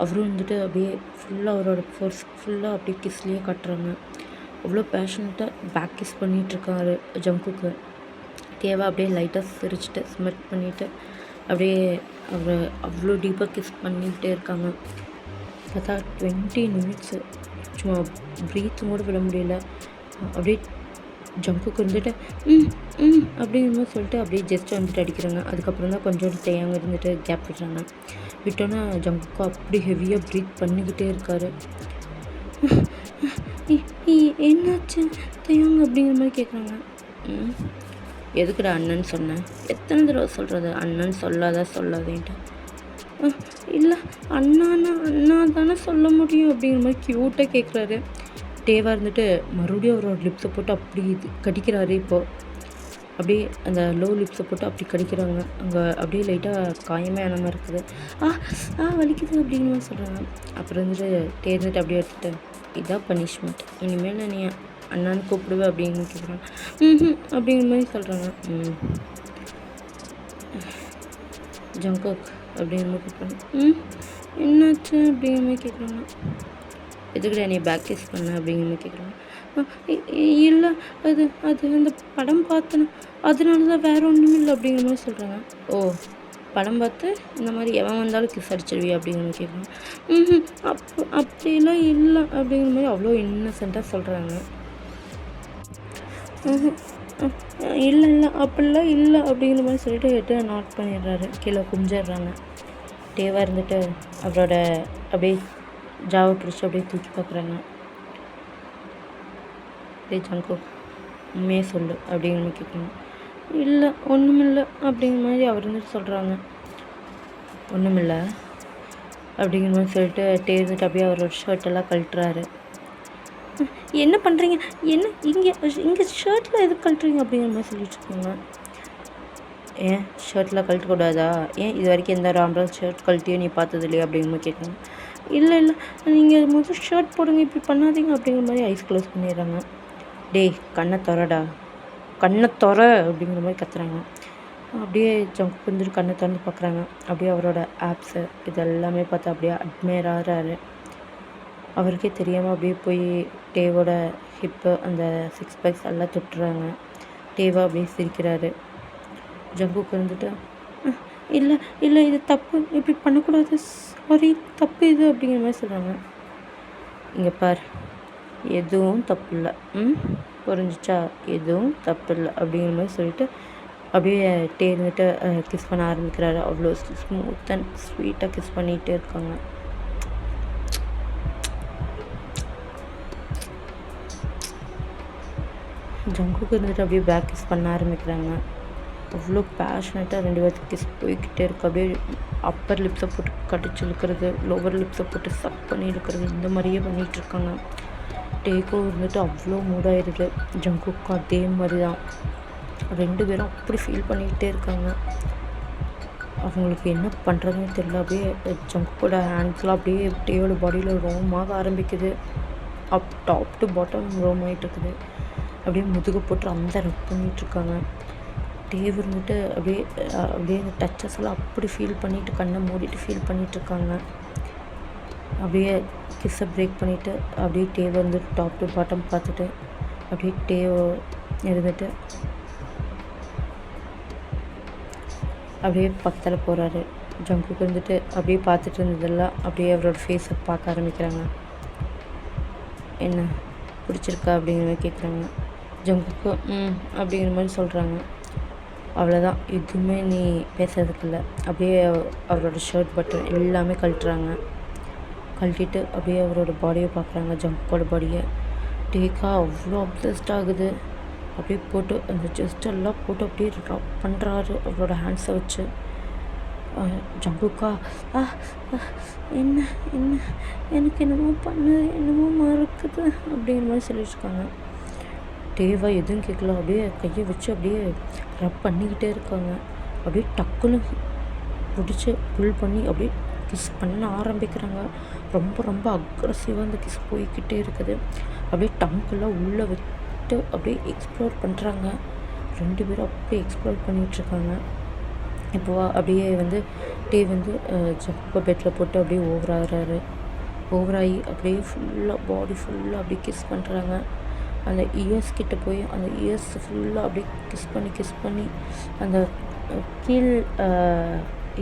அவரும் வந்துட்டு அப்படியே ஃபுல்லாக அவரோட ஃபோர்ஸ் ஃபுல்லாக அப்படியே கிஸ்லேயே காட்டுறாங்க. அவ்வளோ பேஷனட்டாக பேக் கிஸ் பண்ணிகிட்ருக்காரு ஜங்குக்கு. தேவை அப்படியே லைட்டாக சிரிச்சுட்டு ஸ்மெர்ட் பண்ணிவிட்டு அப்படியே அவர் அவ்வளோ டீப்பாக கிஸ் பண்ணிக்கிட்டே இருக்காங்க. பார்த்தா 20 நிமிட்ஸு சும்மா ப்ரீத்தும் கூட விட முடியல. அப்படியே ஜங்குக்கு வந்துட்டு அப்படிங்கிற மாதிரி சொல்லிட்டு அப்படியே ஜஸ்ட்டு வந்துட்டு அடிக்கிறாங்க. அதுக்கப்புறம் தான் கொஞ்சோண்டு தேங்க இருந்துட்டு கேப் விடுறாங்க. விட்டோன்னா ஜங்குக்கு அப்படி ஹெவியாக ப்ரீத் பண்ணிக்கிட்டே இருக்கார். என்னாச்சு தயங்க அப்படிங்கிற மாதிரி கேட்குறாங்க. எதுக்குடா அண்ணன் சொன்னேன், எத்தனை தடவை சொல்கிறது அண்ணன் சொல்லாதேன்ட்டு. இல்லை அண்ணா தானே சொல்ல முடியும் அப்படிங்கிற மாதிரி க்யூட்டாக கேட்குறாரு. டேவாக இருந்துட்டு மறுபடியும் அவரோட லிப்ஸை போட்டு அப்படி கடிக்கிறாரு. இப்போது அப்படியே அந்த லோ லிப்ஸை போட்டு அப்படி கடிக்கிறாங்க. அங்கே அப்படியே லைட்டாக காயமே ஆன மாதிரி இருக்குது. வலிக்குது அப்படிங்கிற மாதிரி சொல்கிறாங்க. அப்புறம் வந்துட்டு தேர்ந்துட்டு அப்படியே எடுத்துகிட்டு இதான் பனிஷ்மெண்ட், இனிமேல் நீ அண்ணான்னு கூப்பிடுவேன் அப்படின்னு கேட்குறாங்க. அப்படிங்கிற மாதிரி சொல்கிறாங்க. ஜங்கோக் அப்படிங்கிற மாதிரி கூப்பிட்றாங்க. என்னாச்சு அப்படிங்கிற மாதிரி கேட்குறாங்க. எதுக்குடா நீ பேக் கேஸ் பண்ண அப்படிங்கிற மாதிரி கேட்குறாங்க. இல்லை அது அந்த படம் பார்த்தேன், அதனால தான் வேறு ஒன்றும் இல்லை அப்படிங்கிற மாதிரி சொல்கிறாங்க. ஓ, படம் பார்த்து இந்த மாதிரி எவன் வந்தாலும் கிஸ் அடிச்சிடுவியா அப்படிங்கிற மாதிரி கேட்குறாங்க. அப்படிலாம் இல்லை அப்படிங்கிற மாதிரி அவ்வளோ இன்னசென்ட்டாக சொல்கிறாங்க. இல்லை அப்படிலாம் இல்லை அப்படிங்கிற மாதிரி சொல்லிட்டு ஹெட்டை நாட் பண்ணிடுறாரு. கீழே குஞ்சிடுறாங்க. டேவாக இருந்துட்டு அவரோட அப்படியே ஜாவை பிடிச்சி அப்படியே தூக்கி பார்க்குறாங்க. ஜங்கோ உண்மையே சொல்லு அப்படிங்கிற மாதிரி கேட்குறாங்க. இல்லை ஒன்றுமில்லை அப்படிங்கிற மாதிரி அவர் வந்துட்டு சொல்கிறாங்க. ஒன்றுமில்லை அப்படிங்கிற மாதிரி சொல்லிட்டு டேர்ந்துட்டு அப்படியே அவரோட ஷர்ட்டெல்லாம் கழட்டுறாரு. என்ன பண்ணுறீங்க, என்ன இங்கே ஷர்ட்டில் எது கழட்டுறீங்க அப்படிங்கிற மாதிரி சொல்லிட்டு இருக்காங்க. ஏன் ஷர்ட்டில் கழட்டக்கூடாதா, ஏன் இது வரைக்கும் எந்த ஆம்பளை ஷர்ட் கழட்டியோ நீ பார்த்தது இல்லையா அப்படிங்கிற மாதிரி கேட்குறாங்க. இல்லை நீங்கள் முதல் ஷர்ட் போடுங்க, இப்படி பண்ணாதீங்க அப்படிங்கிற மாதிரி ஐஸ் க்ளோஸ் பண்ணிடுறாங்க. டேய் கண்ணை அப்படிங்கிற மாதிரி கத்துறாங்க. அப்படியே ஜம்ப் வந்துட்டு கண்ணை திறந்து பார்க்குறாங்க. அப்படியே அவரோட ஆப்ஸு இதெல்லாமே பார்த்து அப்படியே அட்மையர் ஆகிறாரு. அவருக்கே தெரியாமல் அப்படியே போய் டேவோட ஹிப்பு அந்த 6 பேக்ஸ் எல்லாம் தொட்டுறாங்க. டேவா அப்படியே சிரிக்கிறாரு. ஜங்குக்கு வந்துட்டு இல்லை இது தப்பு, இப்படி பண்ணக்கூடாது, சாரி தப்பு இது அப்படிங்கிற மாதிரி சொல்கிறாங்க. இங்கே பார், எதுவும் தப்பு இல்லை, புரிஞ்சிச்சா, எதுவும் தப்பு இல்லை அப்படிங்கிற மாதிரி சொல்லிட்டு அப்படியே டேர்ந்துட்டு கிஸ் பண்ண ஆரம்பிக்கிறாரு. அவ்வளோ ஸ்மூத் அண்ட் ஸ்வீட்டாக கிஸ் பண்ணிகிட்டே இருக்காங்க. ஜங்குக்கு இருந்துட்டு அப்படியே பேக் கிஸ் பண்ண ஆரம்பிக்கிறாங்க. அவ்வளோ பேஷனட்டாக 2 பேர்த்துக்கு கிஸ் போய்கிட்டே இருக்குது. அப்படியே அப்பர் லிப்ஸை போட்டு கடிச்சு இழுக்கிறது, லோவர் லிப்ஸை போட்டு சப் பண்ணி இழுக்கிறது, இந்த மாதிரியே பண்ணிகிட்ருக்காங்க. டேக்கோ இருந்துட்டு அவ்வளோ மூடாயிருது. ஜங்குக்கும் அதே மாதிரி தான். 2 பேரும் அப்படி ஃபீல் பண்ணிக்கிட்டே இருக்காங்க. அவங்களுக்கு என்ன பண்ணுறதுன்னு தெரியல. அப்படியே ஜங்குக்கோட ஹேண்ட்ஸ்லாம் அப்படியே டேயோட பாடியில் ரோமாக ஆரம்பிக்குது. டாப் டு பாட்டம் ரோம் ஆகிட்டு இருக்குது. அப்படியே முதுகு போட்டு அந்த ரப் பண்ணிகிட்ருக்காங்க. டேவ் இருந்துட்டு அப்படியே அந்த டச்சஸ் எல்லாம் அப்படி ஃபீல் பண்ணிவிட்டு கண்ணை மூடிட்டு ஃபீல் பண்ணிகிட்ருக்காங்க. அப்படியே கிஸ்ஸை பிரேக் பண்ணிவிட்டு அப்படியே டேவ் வந்து டாப் டு பாட்டம் பார்த்துட்டு அப்படியே டேவ் இருந்துட்டு அப்படியே பக்கத்தில் போகிறாரு. ஜங்குக்கு இருந்துட்டு அப்படியே பார்த்துட்டு இருந்ததெல்லாம் அப்படியே அவரோட ஃபேஸை பார்க்க ஆரம்பிக்கிறாங்க. என்ன பிடிச்சிருக்கா அப்படிங்கிற மாதிரி கேட்குறாங்க. ஜங்குக்கு அப்படிங்கிற மாதிரி சொல்கிறாங்க. அவ்வளோதான், எதுவுமே நீ பேசுறதுக்கு இல்லை. அப்படியே அவரோட ஷர்ட் பட்டன் எல்லாமே கழட்டிட்டு அப்படியே அவரோட பாடியை பார்க்குறாங்க. ஜங்குக்கோட பாடியை. டேக்கா அவ்வளோ அப்சஸ்ட் ஆகுது. அப்படியே போட்டு அந்த செஸ்டெல்லாம் போட்டு அப்படியே ரப் பண்ணுறாரு அவரோட ஹேண்ட்ஸை வச்சு. ஜங்குக்கா என்ன எனக்கு என்னமோ பண்ணுது, என்னமோ மறக்குது அப்படிங்கிற மாதிரி சொல்லிட்டுருக்காங்க. டேவா எதுவும் கேட்கல. அப்படியே கையை வச்சு அப்படியே ரப் பண்ணிக்கிட்டே இருக்காங்க. அப்படியே டக்குன்னு பிடிச்சி புல் பண்ணி அப்படியே கிஸ் பண்ண ஆரம்பிக்கிறாங்க. ரொம்ப அக்ரெசிவாக அந்த கிஸ் போய்கிட்டே இருக்குது. அப்படியே டங்கெல்லாம் உள்ளே விட்டு அப்படியே எக்ஸ்ப்ளோர் பண்ணுறாங்க. 2 பேரும் அப்படியே எக்ஸ்ப்ளோர் பண்ணிகிட்ருக்காங்க. இப்போது அப்படியே வந்து டேவ் வந்து ஜப்ப பெட்டில் போட்டு அப்படியே ஓவராகி அப்படியே ஃபுல்லாக பாடி ஃபுல்லாக அப்படியே கிஸ் பண்ணுறாங்க. அந்த இயர்ஸ் கிட்ட போய் அந்த இயர்ஸ் ஃபுல்லாக அப்படியே கிஸ் பண்ணி அந்த கீழ்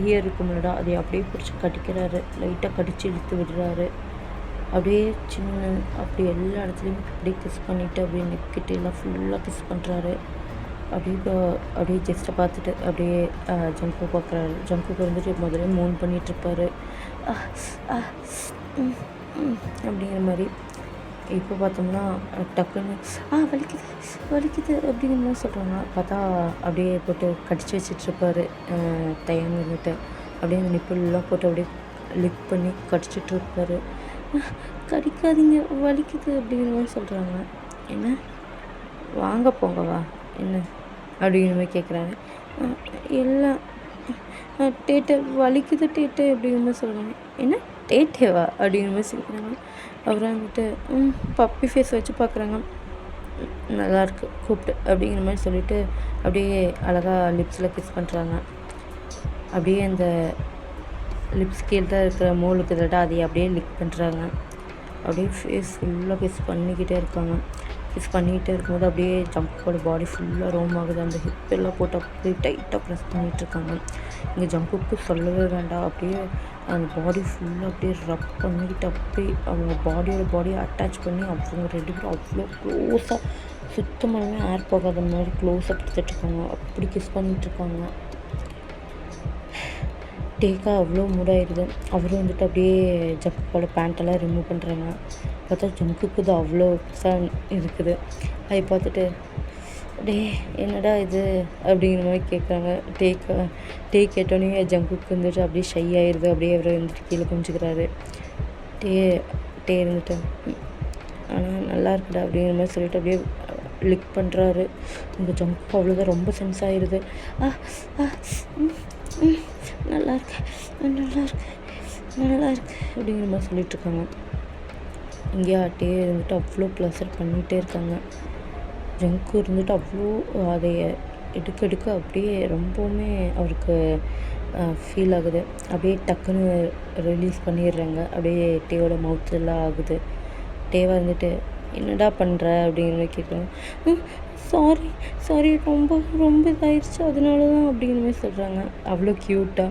இயர் இருக்கும்லடா அதை அப்படியே பிடிச்சி கடிக்கிறாரு. லைட்டாக கடிச்சு இழுத்து விடுறாரு. அப்படியே சின்ன அப்படி எல்லா இடத்துலையுமே அப்படியே கிஸ் பண்ணிவிட்டு அப்படியே நெக்கிட்டு எல்லாம் ஃபுல்லாக கிஸ் பண்ணுறாரு. அப்படியே ஜெஸ்ட்டை பார்த்துட்டு அப்படியே ஜங்கு பார்க்குறாரு. ஜங்குக்கு வந்துட்டு முதல்ல மூன் பண்ணிகிட்ருப்பாரு அப்படிங்கிற மாதிரி. இப்போ பார்த்தோம்னா டக்குன்னு வலிக்குது வலிக்குது அப்படிங்கிற மாதிரி சொல்கிறாங்க. பார்த்தா அப்படியே போட்டு கடிச்சு வச்சிட்ருப்பார் டைம் இருந்துட்டு. அப்படியே அந்த நிப்பிள்லாம் போட்டு அப்படியே லிக் பண்ணி கடிச்சிட்ருப்பார். கடிக்காதீங்க வலிக்குது அப்படிங்கிற மாதிரி சொல்கிறாங்க. என்ன வாங்க போங்க வா என்ன அப்படிங்கிற மாதிரி கேட்குறாரு. எல்லாம் டேட்டை வலிக்குது டேட்டை அப்படிங்கிற மாதிரி சொல்கிறாங்க. என்ன டேட்டேவா அப்படிங்கிற மாதிரி சொல்கிறாங்க. அப்புறம் வந்துட்டு பப்பி ஃபேஸ் வச்சு பார்க்குறாங்க. நல்லாயிருக்கு கூப்பிட்டு அப்படிங்கிற மாதிரி சொல்லிவிட்டு அப்படியே அழகாக லிப்ஸில் கிஸ் பண்ணுறாங்க. அப்படியே அந்த லிப்ஸ் கீழே தான் இருக்கிற மோலுக்கு இல்லாட்டா அதையே அப்படியே லிக் பண்ணுறாங்க. அப்படியே ஃபேஸ் ஃபுல்லாக கிஸ் பண்ணிக்கிட்டே இருக்காங்க. கிஸ் பண்ணிக்கிட்டே இருக்கும்போது அப்படியே ஜங்குக்கோட பாடி ஃபுல்லாக ரோம் ஆகுது. அந்த ஹிப்பெல்லாம் போட்டு அப்படியே டைட்டாக ப்ரெஸ் பண்ணிகிட்ருக்காங்க. இங்கே ஜங்குக்கு சொல்லவே வேண்டாம். அப்படியே அந்த பாடி ஃபுல்லாக அப்படியே ரப் பண்ணிக்கிட்டு அப்படியே அவங்க பாடியை அட்டாச் பண்ணி அவங்க 2 பேரும் அவ்வளோ க்ளோஸாக சுத்தமாகவே ஏர் போகாத மாதிரி க்ளோஸாக கொடுத்துட்ருக்காங்க. அப்படி கிஸ் பண்ணிகிட்ருக்காங்க. டேக்கா அவ்வளோ மூடாயிடுது. அவரும் வந்துட்டு அப்படியே ஜங்குக்கோட பேண்ட்டெல்லாம் ரிமூவ் பண்ணுறாங்க. பார்த்தா ஜங்குக்கு தான் அவ்வளோ இருக்குது. அதை பார்த்துட்டு டே என்னடா இது அப்படிங்கிற மாதிரி கேட்குறாங்க. டே கேட்டோன்னே ஜங்குக்கு வந்துட்டு அப்படியே ஷை ஆயிடுது. அப்படியே அவர் வந்துட்டு கீழே குஞ்சுக்கிறாரு. டே இருந்துட்டு ஆனால் நல்லா இருக்குடா அப்படிங்கிற மாதிரி சொல்லிட்டு அப்படியே லிக் பண்ணுறாரு. இந்த ஜங்குக்கு அவ்வளோதான் ரொம்ப சென்ஸ் ஆயிடுது. நல்லாயிருக்கு அப்படிங்கிற மாதிரி சொல்லிகிட்ருக்காங்க. இங்கேயா டே இருந்துட்டு அவ்வளோ ப்ளஷர் பண்ணிகிட்டே இருக்காங்க. ஜங்கு இருந்துட்டு அவ்வளோ அதை எடுக்க அப்படியே ரொம்பவுமே அவருக்கு ஃபீல் ஆகுது. அப்படியே டக்குன்னு ரிலீஸ் பண்ணிடுறாங்க. அப்படியே டேவோட மவுத்தெல்லாம் ஆகுது. டேவாக இருந்துட்டு என்னடா பண்ணுற அப்படிங்கிற மாதிரி கேட்குறாங்க. சாரி ரொம்ப இதாகிடுச்சு அதனால தான் அப்படிங்கிற மாதிரி சொல்கிறாங்க. அவ்வளோ க்யூட்டாக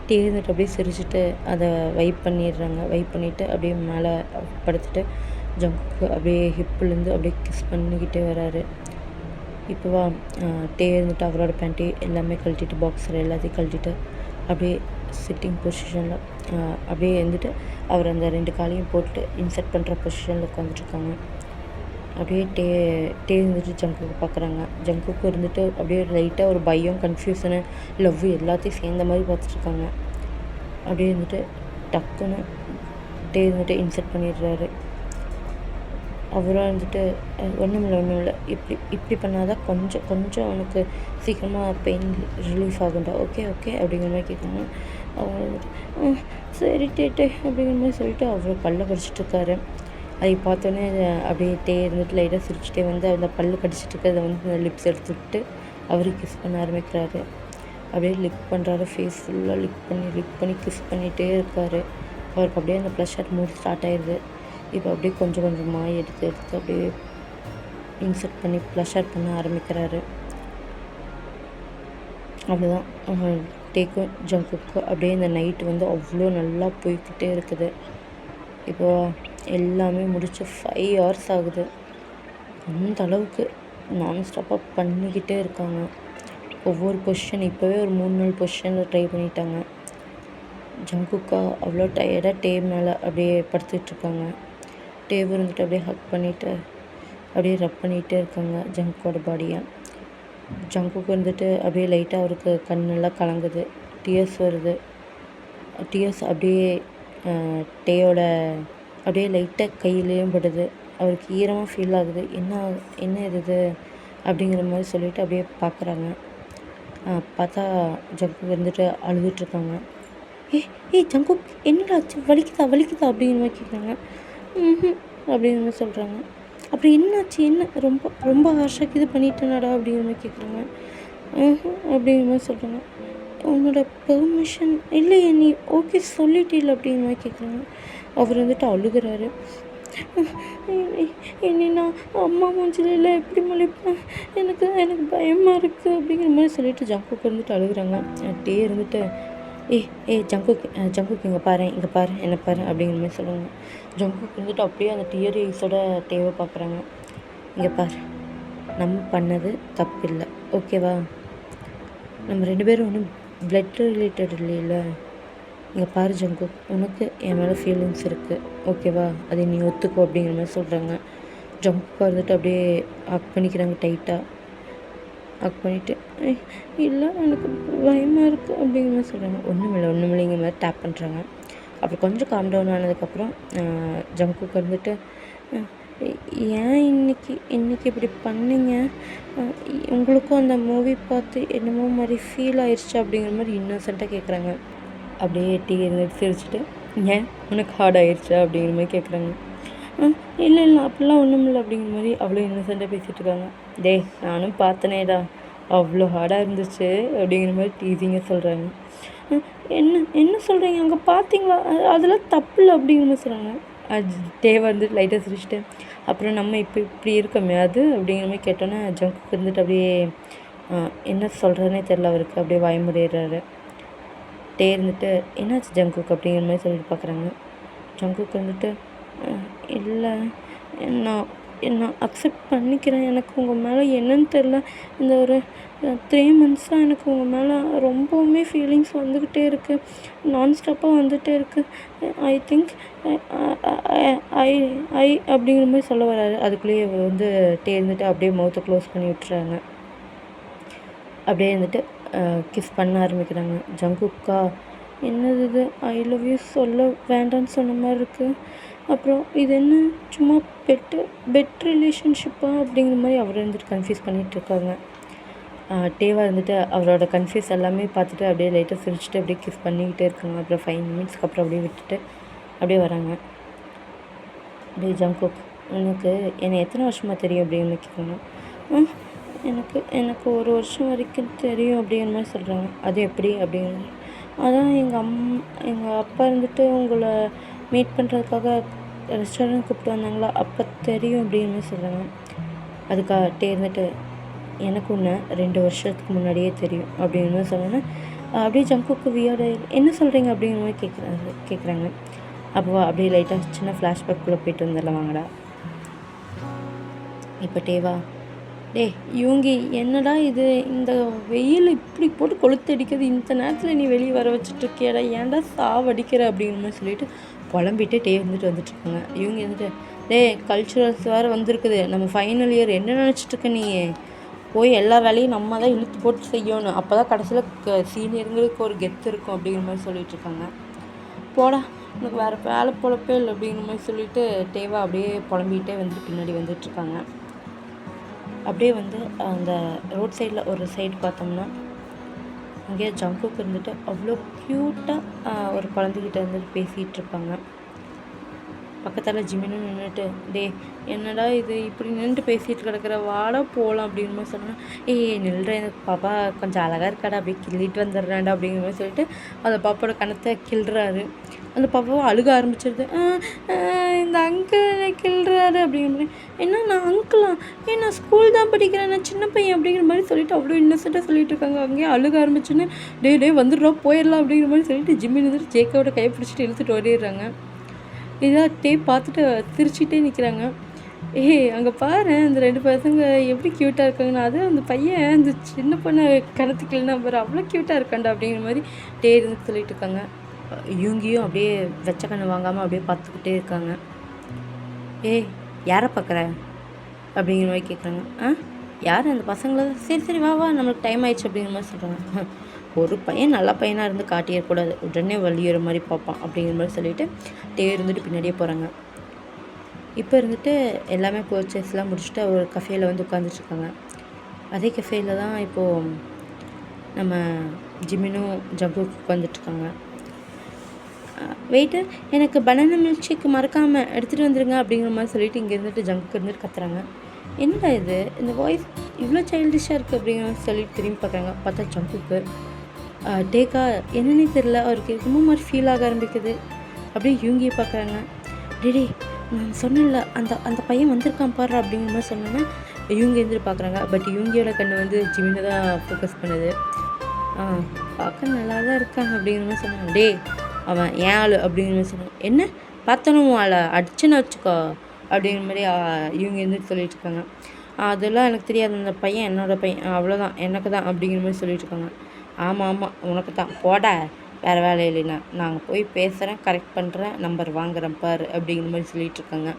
டே இருந்துட்டு அப்படியே சிரிச்சுட்டு அதை வைப் பண்ணிவிட்டு அப்படியே மேலே படுத்துட்டு ஜங்குக்கு அப்படியே ஹிப்புலேருந்து அப்படியே கிஸ் பண்ணிக்கிட்டே வராரு. இப்போவா டே இருந்துட்டு அவரோட பேண்ட்டு எல்லாமே கழட்டிட்டு பாக்ஸர் எல்லாத்தையும் கழட்டிட்டு அப்படியே சிட்டிங் பொசிஷனில் அப்படியே இருந்துட்டு அவர் அந்த 2 காலையும் போட்டு இன்சர்ட் பண்ணுற பொசிஷனில் உட்காந்துட்ருக்காங்க. அப்படியே டே இருந்துட்டு ஜங்குக்கு பார்க்குறாங்க. ஜங்குக்கு இருந்துட்டு அப்படியே லைட்டாக ஒரு பயம், கன்ஃபியூஷனு, லவ் எல்லாத்தையும் சேர்ந்த மாதிரி பார்த்துட்ருக்காங்க. அப்படியே இருந்துட்டு டக்குன்னு டே இருந்துட்டு இன்சர்ட் பண்ணிடுறாரு. அவராக இருந்துட்டு ஒன்றும் இல்லை இப்படி பண்ணால் தான் கொஞ்சம் அவனுக்கு சீக்கிரமாக பெயின் ரிலீஃப் ஆகுண்டா. ஓகே அப்படிங்கிற மாதிரி கேட்குறாங்க. அவங்க வந்துட்டு சரி டேட்டே அப்படிங்கிற மாதிரி சொல்லிட்டு அவர் பல்ல கடிச்சிட்ருக்காரு. அதை பார்த்தோன்னே அப்படியே டே இருந்துட்டு லைட்டாக சிரிச்சுட்டே வந்து அந்த பல்லு கடிச்சிட்டு இருக்கிறத வந்து லிப்ஸ் எடுத்து விட்டு அவர் கிஸ் பண்ண ஆரம்பிக்கிறாரு. அப்படியே லிக் பண்ணுறாரு. ஃபேஸ் ஃபுல்லாக லிக் பண்ணி கிஸ் பண்ணிகிட்டே இருக்கார். அவருக்கு அப்படியே அந்த ப்ளஷர் மூட் ஸ்டார்ட் ஆயிடுது. இப்போ அப்படியே கொஞ்சம் கொஞ்சமாக எடுத்து அப்படியே இன்சர்ட் பண்ணி ப்ளஷர் பண்ண ஆரம்பிக்கிறாரு. அவ்வளோதான் டேக்கும் ஜங்குக்கும் அப்படியே இந்த நைட்டு வந்து அவ்வளோ நல்லா போய்கிட்டே இருக்குது. இப்போது எல்லாமே முடிச்சு 5 hours ஆகுது. அந்த அளவுக்கு நான்ஸ்டாப்பாக பண்ணிக்கிட்டே இருக்காங்க. ஒவ்வொரு பொசிஷன் இப்போவே ஒரு 3-4 பொசிஷனில் ட்ரை பண்ணிட்டாங்க. ஜங்குக்கா அவ்வளோ டயர்டாக டே மேலே அப்படியே படுத்துட்ருக்காங்க. டேவும் இருந்துட்டு அப்படியே ஹக் பண்ணிவிட்டு அப்படியே ரப் பண்ணிகிட்டே இருக்காங்க ஜங்குக்கோட பாடியை. ஜங்குக்கு வந்துட்டு அப்படியே லைட்டாக அவருக்கு கண்ணெல்லாம் கலங்குது. டியர்ஸ் வருது. டியர்ஸ் அப்படியே டேயோட அப்படியே லைட்டாக கையிலையும் படுது. அவருக்கு ஈரமாக ஃபீல் ஆகுது. என்ன இது அப்படிங்கிற மாதிரி சொல்லிவிட்டு அப்படியே பார்க்குறாங்க. பார்த்தா ஜங்கு வந்துட்டு அழுதுட்ருக்காங்க. ஜங்கு என்னடா ஆச்சு வலிக்குதா அப்படிங்கிற மாதிரி கேட்குறாங்க. அப்படிங்கிற மாதிரி சொல்கிறாங்க. அப்படி என்னாச்சு ரொம்ப ஹார்ஷாக இது பண்ணிட்டேனாடா அப்படிங்கிற மாதிரி கேட்குறாங்க. அப்படிங்கிற மாதிரி சொல்கிறாங்க. உன்னோட பெர்மிஷன் இல்லையே நீ ஓகே சொல்லிட்டீல அப்படிங்கிற மாதிரி கேட்குறாங்க. அவர் வந்துட்டு அழுகிறாரு. நான் அம்மா மூஞ்சில எப்படி முழிப்பேன், எனக்கு பயமாக இருக்குது அப்படிங்கிற மாதிரி சொல்லிட்டு ஜங்குக்கு வந்துட்டு அழுகுறாங்க. டே இருந்துட்டு ஜங்குக்கு இங்கே பாரு என்ன பாரு அப்படிங்கிற மாதிரி சொல்லுவாங்க. ஜங்குக்கு வந்துட்டு அப்படியே அந்த டியர் ஐஸோட டேவை பார்க்குறாங்க. இங்கே பாரு, நம்ம பண்ணது தப்பு இல்லை ஓகேவா, நம்ம 2 பேரும் ஒன்றும் பிளட் ரிலேட்டட் இல்லைல்ல, இங்கே பாரு ஜங்குக், உனக்கு என் மேலே ஃபீலிங்ஸ் இருக்குது, ஓகேவா? அதை நீ ஒத்துக்கோ அப்படிங்கிற மாதிரி சொல்கிறாங்க. ஜங்குக்கா இருந்துட்டு அப்படியே ஹக் பண்ணிக்கிறாங்க டைட்டாக. ஹக் பண்ணிவிட்டு இல்லை எனக்கு பயமாக இருக்குது அப்படிங்கிற மாதிரி சொல்கிறாங்க. ஒன்றுமில்லைங்கிற மாதிரி டேப் பண்ணுறாங்க. அப்புறம் கொஞ்சம் காம் டவுன் ஆனதுக்கப்புறம் ஜங்குக் இருந்துட்டு ஏன் இன்னைக்கு இப்படி பண்ணீங்க? உங்களுக்கும் அந்த மூவி பார்த்து என்னமோ மாதிரி ஃபீல் ஆயிடுச்சு அப்படிங்கிற மாதிரி இன்னசென்ட்டாக கேட்குறாங்க. அப்படியே டீ இருந்துட்டு சிரிச்சுட்டு ஏன் உனக்கு ஹார்ட் ஆயிடுச்சா அப்படிங்கிற மாதிரி கேட்குறாங்க. இல்லை அப்படிலாம் ஒன்றும் இல்லை அப்படிங்கிற மாதிரி அவ்வளோ இன்னசென்ட்டாக பேசிகிட்டு இருக்காங்க. நானும் பார்த்தனேடா, அவ்வளோ ஹார்டாக இருந்துச்சு அப்படிங்கிற மாதிரி டீசிங்காக சொல்கிறாங்க. என்ன சொல்கிறீங்க, அங்கே பார்த்தீங்களா, அதெல்லாம் தப்பு இல்லை அப்படிங்கிற மாதிரி சொல்கிறாங்க. தேவை வந்துட்டு லைட்டாக சிரிச்சிட்டு அப்புறம் நம்ம இப்படி இருக்கோமே அது அப்படிங்கிற மாதிரி கேட்டோன்னே ஜங்குக்கு இருந்துட்டு அப்படியே என்ன சொல்கிறதுனே தெரில அவருக்கு. அப்படியே வாய்முறையிறாரு. இருந்துட்டு என்னாச்சு ஜங்குக் அப்படிங்கிற மாதிரி சொல்லிட்டு பார்க்குறாங்க. ஜங்குக் வந்துட்டு இல்லை நான் அக்செப்ட் பண்ணிக்கிறேன், எனக்கு உங்கள் மேலே என்னன்னு தெரில, இந்த ஒரு 3 monthஸாக எனக்கு உங்கள் மேலே ரொம்பவுமே ஃபீலிங்ஸ் வந்துக்கிட்டே இருக்குது, நான்ஸ்டாப்பாக வந்துகிட்டே இருக்குது. ஐ திங்க் ஐ அப்படிங்கிற மாதிரி சொல்ல வராரு. அதுக்குள்ளேயே வந்து இருந்துட்டு அப்படியே மவுத்தை க்ளோஸ் பண்ணி விட்டுறாங்க. அப்படியே இருந்துட்டு கிஸ் பண்ண ஆரம்பிக்கிறாங்க. ஜங்குக்கா என்னது இது, ஐ லவ் யூ சொல்ல வேண்டான்னு சொன்ன மாதிரி இருக்குது, அப்புறம் இது என்ன சும்மா பெட் ரிலேஷன்ஷிப்பா அப்படிங்கிற மாதிரி அவர் வந்துட்டு கன்ஃபியூஸ் பண்ணிகிட்ருக்காங்க. டேவா இருந்துட்டு அவரோட கன்ஃபியூஸ் எல்லாமே பார்த்துட்டு அப்படியே லைட்டாக சிரிச்சுட்டு அப்படியே கிஸ் பண்ணிக்கிட்டே இருக்காங்க. அப்புறம் 5 minutesக்கு அப்புறம் அப்படியே விட்டுட்டு அப்படியே வராங்க. அப்படியே ஜங்குக் எனக்கு என்னை எத்தனை வருஷமாக தெரியும் அப்படிங்கிற மாதிரி கேட்குறாங்க. எனக்கு 1 வருஷம் வரைக்கும் தெரியும் அப்படிங்கிற மாதிரி சொல்கிறாங்க. அது எப்படி அப்படிங்கிற அதான் எங்கள் அப்பா இருந்துட்டு உங்களை மீட் பண்ணுறதுக்காக ரெஸ்டாரண்ட் கூப்பிட்டு வந்தாங்களா, அப்போ தெரியும் அப்படிங்கிற மாதிரி சொல்கிறாங்க. அதுக்காக இருந்துட்டு எனக்கு ஒன்று 2 வருஷத்துக்கு முன்னாடியே தெரியும் அப்படிங்கிற மாதிரி சொன்னோன்னே அப்படியே ஜங்குக்கு வியர்ட் என்ன சொல்கிறீங்க அப்படிங்கிற மாதிரி கேட்குறாங்க. அப்போ அப்படியே லைட்டாக சின்ன ஃப்ளாஷ்பேக்குள்ளே போய்ட்டு வந்துடலாம் வாங்கடா. இப்போ டேவா யூங்கி என்னடா இது, இந்த வெயில் இப்படி போட்டு கொளுத்தடிக்கிறது, இந்த நேரத்தில் நீ வெளியே வர வச்சுட்ருக்கியடா, ஏன்டா சாவடிக்கிற அப்படிங்கிற மாதிரி சொல்லிட்டு புலம்பிட்டு வந்துட்டுருக்காங்க. இவங்க வந்துட்டு கல்ச்சுரல்ஸ் வேறு வந்திருக்குது, நம்ம ஃபைனல் இயர், என்ன நினச்சிட்ருக்க நீ, போய் எல்லா வேலையும் நம்ம தான் இழுத்து போட்டு செய்யணும், அப்போ தான் கடைசியில் சீனியருங்களுக்கு ஒரு கெத்து இருக்கும் அப்படிங்கிற மாதிரி சொல்லிகிட்ருக்காங்க. போடா எனக்கு வேறு வேலை பொழப்பே இல்லை அப்படிங்கிற மாதிரி சொல்லிட்டு டேவா அப்படியே புலம்பிகிட்டே வந்துட்டு பின்னாடி வந்துட்டுருக்காங்க. அப்படியே வந்து அந்த ரோட் சைடில் ஒரு சைடு பார்த்தோம்னா அங்கேயே ஜங்குக்கு இருந்துட்டு அவ்வளோ க்யூட்டாக ஒரு குழந்தைகிட்ட வந்துட்டு பேசிகிட்டு இருப்பாங்க. பக்கத்தில் ஜிமினும் நின்றுட்டு என்னடா இது இப்படி நின்றுட்டு பேசிகிட்டு கிடக்கிற, வாடா போகலாம் அப்படிங்கிற மாதிரி சொன்னேன். நில்றேன், எனக்கு பாப்பா கொஞ்சம் அழகாக இருக்காடா, அப்படியே கிள்ளிட்டு வந்துடுறேன்டா அப்படிங்கிற மாதிரி சொல்லிட்டு அந்த பாப்பாவோட கணத்தை கிள்றாரு. அந்த பாப்பாவை அழுக ஆரம்பிச்சிருது. இந்த அங்கிள் கிள்றாரு அப்படிங்கிற மாதிரி. என்ன நான் அங்கிளா, நான் ஸ்கூல் தான் படிக்கிறேன், நான் சின்ன பையன் அப்படிங்கிற மாதிரி சொல்லிட்டு அவ்வளோ இன்னசென்ட்டாக சொல்லிட்டு இருக்காங்க. அங்கேயே அழுக ஆரம்பிச்சுன்னு வந்துடுறோம் போயிடலாம் அப்படிங்கிற மாதிரி சொல்லிட்டு ஜிம்மின் வந்துட்டு ஜேக்காவோட கையை பிடிச்சிட்டு இழுத்துட்டு ஓடிடுறாங்க. இதாக பார்த்துட்டு சிரிச்சிட்டே நிற்கிறாங்க. அங்கே பாரு அந்த 2 பசங்க எப்படி க்யூட்டாக இருக்காங்கன்னு, அது அந்த பையன் அந்த சின்ன பொண்ணை கணத்துக்குள்ளனா பாரு அவ்வளோ க்யூட்டாக இருக்காண்டா அப்படிங்கிற மாதிரி இருந்து சொல்லிட்டு இருக்காங்க. இவங்கியும் அப்படியே வெச்ச கண்ணு வாங்காமல் அப்படியே பார்த்துக்கிட்டே இருக்காங்க. யாரை பார்க்குற அப்படிங்கிற மாதிரி கேட்குறாங்க. யார் அந்த பசங்கள, சரி வா நம்மளுக்கு டைம் ஆயிடுச்சு அப்படிங்கிற மாதிரி சொல்கிறாங்க. ஒரு பையன் நல்ல பையனாக இருந்து காட்டிடக்கூடாது, உடனே வலியுற மாதிரி பார்ப்பான் அப்படிங்கிற மாதிரி சொல்லிவிட்டு இருந்துட்டு பின்னாடியே போகிறாங்க. இப்போ இருந்துட்டு எல்லாமே பர்ச்சேஸ்லாம் முடிச்சுட்டு ஒரு கஃபேயில் வந்து உட்காந்துட்ருக்காங்க. அதே கஃபேயில் தான் இப்போது நம்ம ஜிமினும் ஜங்குக் உட்காந்துட்ருக்காங்க. வெயிட்டர் எனக்கு பனானா மில்க் ஷேக் மறக்காமல் எடுத்துகிட்டு வந்துடுங்க அப்படிங்கிற மாதிரி சொல்லிவிட்டு இங்கே இருந்துட்டு ஜங்குக்கு இருந்துட்டு கத்துறாங்க. என்னடா இது, இந்த வாய்ஸ் இவ்வளோ சைல்டிஷாக இருக்குது அப்படிங்கிற மாதிரி சொல்லிட்டு திரும்பி பார்க்குறாங்க. பார்த்தா ஜங்குக்கு டேக்கா என்னன்னே தெரில, அவருக்கு ரொம்ப மாதிரி ஃபீல் ஆக ஆரம்பிக்குது. அப்படியே யூங்கியை பார்க்குறாங்க. நான் சொன்னேன்ல அந்த பையன் வந்திருக்கான் பாரு அப்படிங்கிற மாதிரி சொன்னேன்னா இவங்க எழுந்திரி பார்க்குறாங்க. பட் இவங்கியோட கண்ணு வந்து ஜிமினை தான் ஃபோக்கஸ் பண்ணுது. பார்க்க நல்லா தான் இருக்கான் அப்படிங்கிற மாதிரி சொன்னாங்க. அவன் ஏன் ஆள் அப்படிங்கிற மாதிரி சொன்னாங்க. என்ன பார்த்தனும் ஆளை அடிச்சுன்னு வச்சுக்கோ அப்படிங்கிற மாதிரி இவங்க எழுந்திரி சொல்லிட்டு இருக்காங்க. அதெல்லாம் எனக்கு தெரியாது, அந்த பையன் என்னோடய பையன், அவ்வளோதான் எனக்கு தான் அப்படிங்கிற மாதிரி சொல்லிட்டு இருக்காங்க. ஆமாம் உனக்கு தான் போட வேறு வேலை இல்லைண்ணா, நாங்கள் போய் பேசுகிறேன், கரெக்ட் பண்ணுறேன், நம்பர் வாங்குறேன் பாரு அப்படிங்கிற மாதிரி சொல்லிகிட்ருக்காங்க.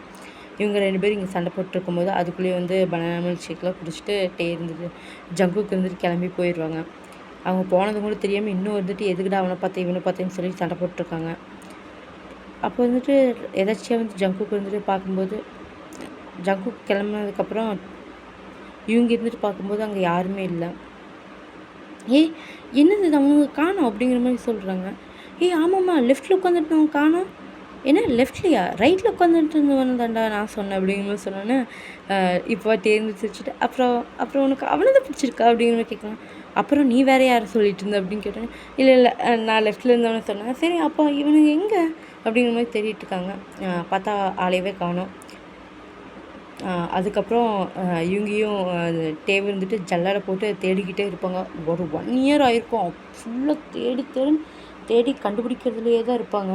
இவங்க 2 பேரும் இங்கே சண்டை போட்டுருக்கும்போது அதுக்குள்ளேயே வந்து பனானா மில்க் ஷேக்லாம் குடிச்சிட்டு இருந்துட்டு ஜங்குக்கு இருந்துட்டு கிளம்பி போயிடுவாங்க. அவங்க போனது கூட தெரியாமல் இன்னும் வந்துட்டு எதுக்குடா அவனை பார்த்தேன் இவனை பார்த்தேன்னு சொல்லி சண்டை போட்டுருக்காங்க. அப்போ வந்துட்டு எதாச்சியாக வந்து ஜங்குக்கு வந்துட்டு பார்க்கும்போது ஜங்குக்கு கிளம்புனதுக்கப்புறம் இவங்க இருந்துட்டு பார்க்கும்போது அங்கே யாருமே இல்லை. ஏய் என்னது இது அவங்க காணோம் அப்படிங்கிற மாதிரி சொல்கிறாங்க. ஏய் ஆமாம்மா லெஃப்ட்டில் உட்காந்துட்டு அவங்க காணோம். ஏன்னா லெஃப்ட்லையா ரைட்டில் உட்காந்துட்டு இருந்தவன் தான்டா நான் சொன்னேன் அப்படிங்கிற மாதிரி சொன்னோன்னே இப்போ தேர்ந்தெடுத்துட்டு அப்புறம் அப்புறம் உனக்கு அவனை தான் பிடிச்சிருக்கா அப்படிங்கிற மாதிரி கேட்குறான். அப்புறம் நீ வேற யாரை சொல்லிட்டு இருந்த அப்படின்னு கேட்டேன். இல்லை இல்லை நான் லெஃப்ட்டில் இருந்தவனை சொன்னேன். சரி அப்போ இவனுங்க எங்கே அப்படிங்கிற மாதிரி தேடிட்டு இருக்காங்க. பார்த்தா ஆளையவே காணோம். அதுக்கப்புறம் இவங்கேயும் தேவை இருந்துட்டு ஜல்லடை போட்டு தேடிக்கிட்டே இருப்பாங்க. ஒரு 1 இயர் ஆகிருக்கும். ஃபுல்லாக தேடி கண்டுபிடிக்கிறதுலையே தான் இருப்பாங்க.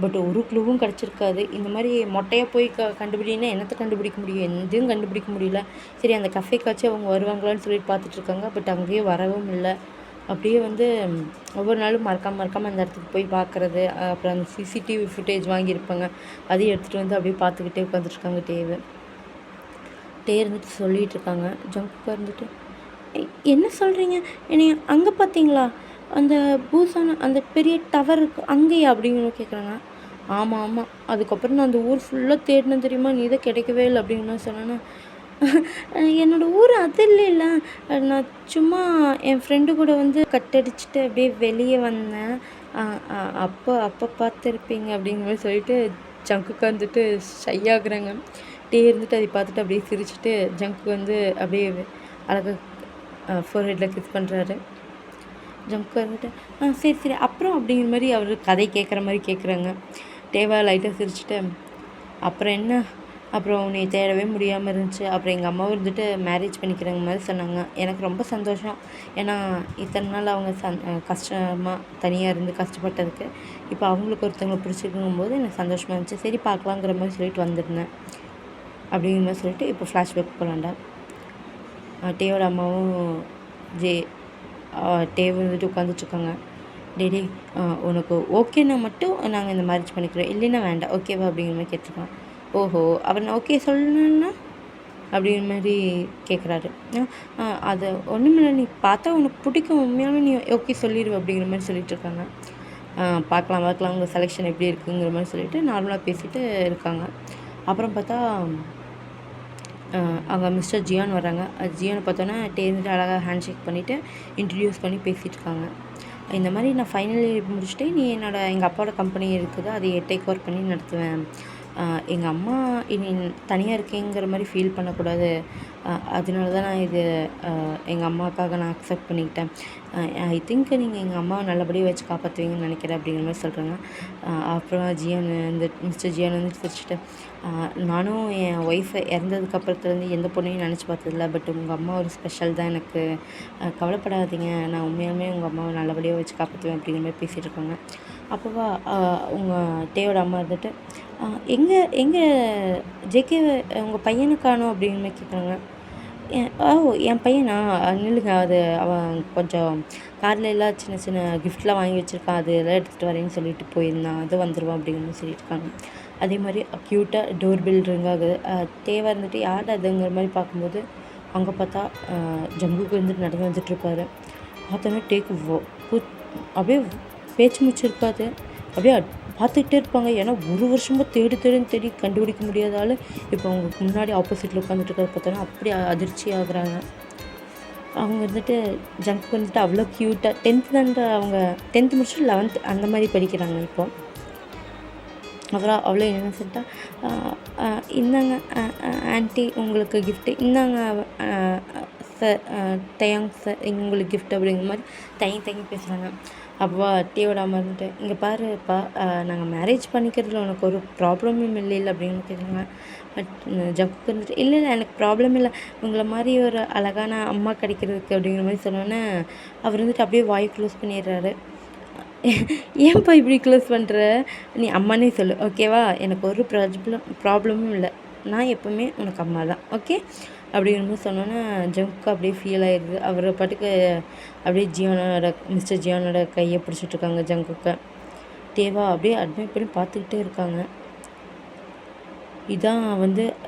பட் ஒரு க்ளூவும் கிடச்சிருக்காது. இந்த மாதிரி மொட்டையாக போய் கண்டுபிடினா என்னத்தை கண்டுபிடிக்க முடியும்? எதையும் கண்டுபிடிக்க முடியல. சரி அந்த கஃபேக்காச்சும் அவங்க வருவாங்களான்னு சொல்லிட்டு பார்த்துட்ருக்காங்க. பட் அங்கேயே வரவும் இல்லை. அப்படியே வந்து ஒவ்வொரு நாளும் மறக்காமல் அந்த இடத்துக்கு போய் பார்க்குறது. அப்புறம் அந்த சிசிடிவி ஃபுட்டேஜ் வாங்கியிருப்பாங்க, அதையும் எடுத்துகிட்டு வந்து அப்படியே பார்த்துக்கிட்டே உட்காந்துட்ருக்காங்க இருந்துட்டு சொல்லிகிட்டு இருக்காங்க. ஜங்குக்கா இருந்துட்டு என்ன சொல்கிறீங்க? என்னை அங்கே பார்த்தீங்களா? அந்த பூசான அந்த பெரிய டவர் இருக்கு அங்கேயா அப்படிங்கிற கேட்குறாங்க. ஆமாம் அதுக்கப்புறம் நான் அந்த ஊர் ஃபுல்லாக தேடினேன் தெரியுமா, நீ தான் கிடைக்கவே இல்லை அப்படிங்கிற மாதிரி சொன்னேன்னா என்னோடய ஊர் அது இல்லைல்ல, நான் சும்மா என் ஃப்ரெண்டு கூட வந்து கட்டடிச்சுட்டு அப்படியே வெளியே வந்தேன், அப்போ பார்த்துருப்பீங்க அப்படிங்கிற மாதிரி சொல்லிட்டு ஜங்குக்கா வந்துட்டு ஷையாகுறாங்க. இருந்துட்டு அதை பார்த்துட்டு அப்படியே சிரிச்சுட்டு ஜங்கு வந்து அப்படியே அழகாக ஃபோர்ஹெட்டில் கிஸ் பண்ணுறாரு. ஜங்கு வந்துட்டு சரி அப்புறம் அப்படிங்கிற மாதிரி அவர் கதை கேட்குற மாதிரி கேட்குறாங்க. தேவா லைட்டாக சிரிச்சுட்டு அப்புறம் என்ன, அப்புறம் உன்னை தேடவே முடியாமல் இருந்துச்சு, அப்புறம் எங்கள் அம்மாவும் இருந்துட்டு மேரேஜ் பண்ணிக்கிறவங்க மாதிரி சொன்னாங்க. எனக்கு ரொம்ப சந்தோஷம். ஏன்னா இத்தனை நாள் அவங்க கஷ்டமாக தனியாக இருந்து கஷ்டப்பட்டதுக்கு இப்போ அவங்களுக்கு ஒருத்தவங்களை பிடிச்சிருக்குங்கும் போது எனக்கு சந்தோஷமாக இருந்துச்சு. சரி பார்க்கலாங்கிற மாதிரி சொல்லிட்டு வந்துருந்தேன் அப்படிங்கிற மாதிரி சொல்லிட்டு இப்போ ஃப்ளாஷ்பேக் போகலாண்டா. டேவோட அம்மாவும் டேவ் வந்துட்டு உட்காந்துட்ருக்காங்க. டே உனக்கு ஓகேன்னா மட்டும் நாங்கள் இந்த மேரேஜ் பண்ணிக்கிறோம், இல்லைன்னா வேண்டாம் ஓகேவா அப்படிங்கிற மாதிரி கேட்டிருக்கான். ஓஹோ அவர் நான் ஓகே சொல்லணுன்னா அப்படிங்கிற மாதிரி கேட்குறாரு. அது ஒன்றுமில்ல, நீ பார்த்தா உனக்கு பிடிக்கும், உண்மையான நீ ஓகே சொல்லிடுவேன் அப்படிங்கிற மாதிரி சொல்லிட்டு இருக்காங்க. பார்க்கலாம் உங்கள் செலெக்ஷன் எப்படி இருக்குங்கிற மாதிரி சொல்லிவிட்டு நார்மலாக பேசிகிட்டு இருக்காங்க. அப்புறம் பார்த்தா அங்கே மிஸ்டர் ஜியான் வர்றாங்க. ஜியானை பார்த்தோன்னா டேர்ந்துட்டு அழகாக ஹேண்ட் ஷேக் பண்ணிவிட்டு இன்ட்ரடியூஸ் பண்ணி பேசிகிட்டு இருக்காங்க. இந்த மாதிரி நான் ஃபைனல் இயர் முடிச்சுட்டு நீ எங்கள் அப்பாவோட கம்பெனி இருக்குது, அதை டேக் ஓவர் பண்ணி நடத்துவேன். எங்கள் அம்மா இனி தனியாக இருக்கேங்கிற மாதிரி ஃபீல் பண்ணக்கூடாது, அதனால தான் நான் இது எங்கள் அம்மாவுக்காக நான் அக்செப்ட் பண்ணிக்கிட்டேன். ஐ திங்க் நீங்கள் எங்கள் அம்மாவை நல்லபடியாக வச்சு காப்பாற்றுவீங்கன்னு நினைக்கிறேன் அப்படிங்கிற மாதிரி சொல்கிறாங்க. அப்புறம் ஜியான் இந்த மிஸ்டர் ஜியான் வந்து சிரிச்சுட்டு நானும் என் ஒய்ஃபை இறந்ததுக்கப்புறத்துலேருந்து எந்த பொண்ணையும் நினச்சி பார்த்ததில்ல, பட் உங்கள் அம்மா ஒரு ஸ்பெஷல் தான் எனக்கு, கவலைப்படாதீங்க, நான் உண்மையாலுமே உங்கள் அம்மாவை நல்லபடியாக வச்சு காப்பாற்றுவேன் அப்படிங்கிற மாதிரி பேசிகிட்டு இருக்காங்க. அப்போவா உங்கள் டேவோட அம்மா இருந்துட்டு எங்கே ஜேகே உங்கள் பையனை காணோம் அப்படிங்கிற மாதிரி கேட்குறாங்க. என் பையனா நில்லுங்க, அது அவன் கொஞ்சம் காரில் எல்லாம் சின்ன சின்ன கிஃப்ட்லாம் வாங்கி வச்சுருக்கான், அது எல்லாம் எடுத்துகிட்டு வரேன்னு சொல்லிட்டு போயிருந்தான், அது வந்துடுவான் அப்படிங்கிற மாதிரி சொல்லியிருக்காங்க. அதே மாதிரி க்யூட்டாக டோர் பெல் ரிங் ஆகுது. தேவை இருந்துட்டு யார்டா அதுங்கிற மாதிரி பார்க்கும்போது அங்கே பார்த்தா ஜங்குக்கு வந்துட்டு நடந்து வந்துட்டுருப்பாரு. பார்த்தோன்னா டேக்கு அப்படியே பேச்சு முடிச்சிருக்காது, அப்படியே பார்த்துக்கிட்டே இருப்பாங்க. ஏன்னா ஒரு வருஷமாக தேடி கண்டுபிடிக்க முடியாதால இப்போ அவங்களுக்கு முன்னாடி ஆப்போசிட்டில் உட்காந்துட்டு இருக்கிறத பார்த்தோன்னா அப்படி அதிர்ச்சி ஆகுறாங்க. அவங்க வந்துட்டு ஜங்க் வந்துட்டு அவ்வளோ க்யூட்டாக 10th தான்டா, அவங்க 10th முடிச்சுட்டு 11th அந்த மாதிரி படிக்கிறாங்க இப்போ. அப்புறம் அவ்வளோ இன்னசென்ட்டாக இந்தாங்க ஆன்ட்டி உங்களுக்கு கிஃப்ட்டு, இந்தாங்க சார் தேங்க்ஸ் சார் உங்களுக்கு கிஃப்ட் அப்படிங்கிற மாதிரி தயங்கி பேசுகிறாங்க. அப்போ டீயோட அம்மா இருந்துட்டு இங்கே பாருப்பா, நாங்கள் மேரேஜ் பண்ணிக்கிறதுல உனக்கு ஒரு ப்ராப்ளமும் இல்லை அப்படின்னு கேட்குறாங்க. பட் ஜக்கு இருந்துட்டு இல்லை எனக்கு ப்ராப்ளம் இல்லை, உங்களை மாதிரி ஒரு அழகான அம்மா கிடைக்கிறதுக்கு அப்படிங்கிற மாதிரி சொன்னோன்னே அவர் வந்துட்டு அப்படியே வாய் க்ளோஸ் பண்ணிடுறாரு. ஏன்ப்பா இப்படி க்ளோஸ் பண்ணுற, நீ அம்மானே சொல்லு ஓகேவா, எனக்கு ஒரு ப்ராப்ளமும் இல்லை, நான் எப்போவுமே உனக்கு அம்மா தான் ஓகே அப்படிங்கிற மாதிரி சொன்னோன்னே ஜங்குக்கு அப்படியே ஃபீல் ஆயிடுது. அவர் பாட்டுக்கு அப்படியே மிஸ்டர் ஜியானோட கையை பிடிச்சிட்ருக்காங்க ஜங்குக்கை. தேவா அப்படியே அட்மைட் பண்ணி பார்த்துக்கிட்டே இருக்காங்க. இதான்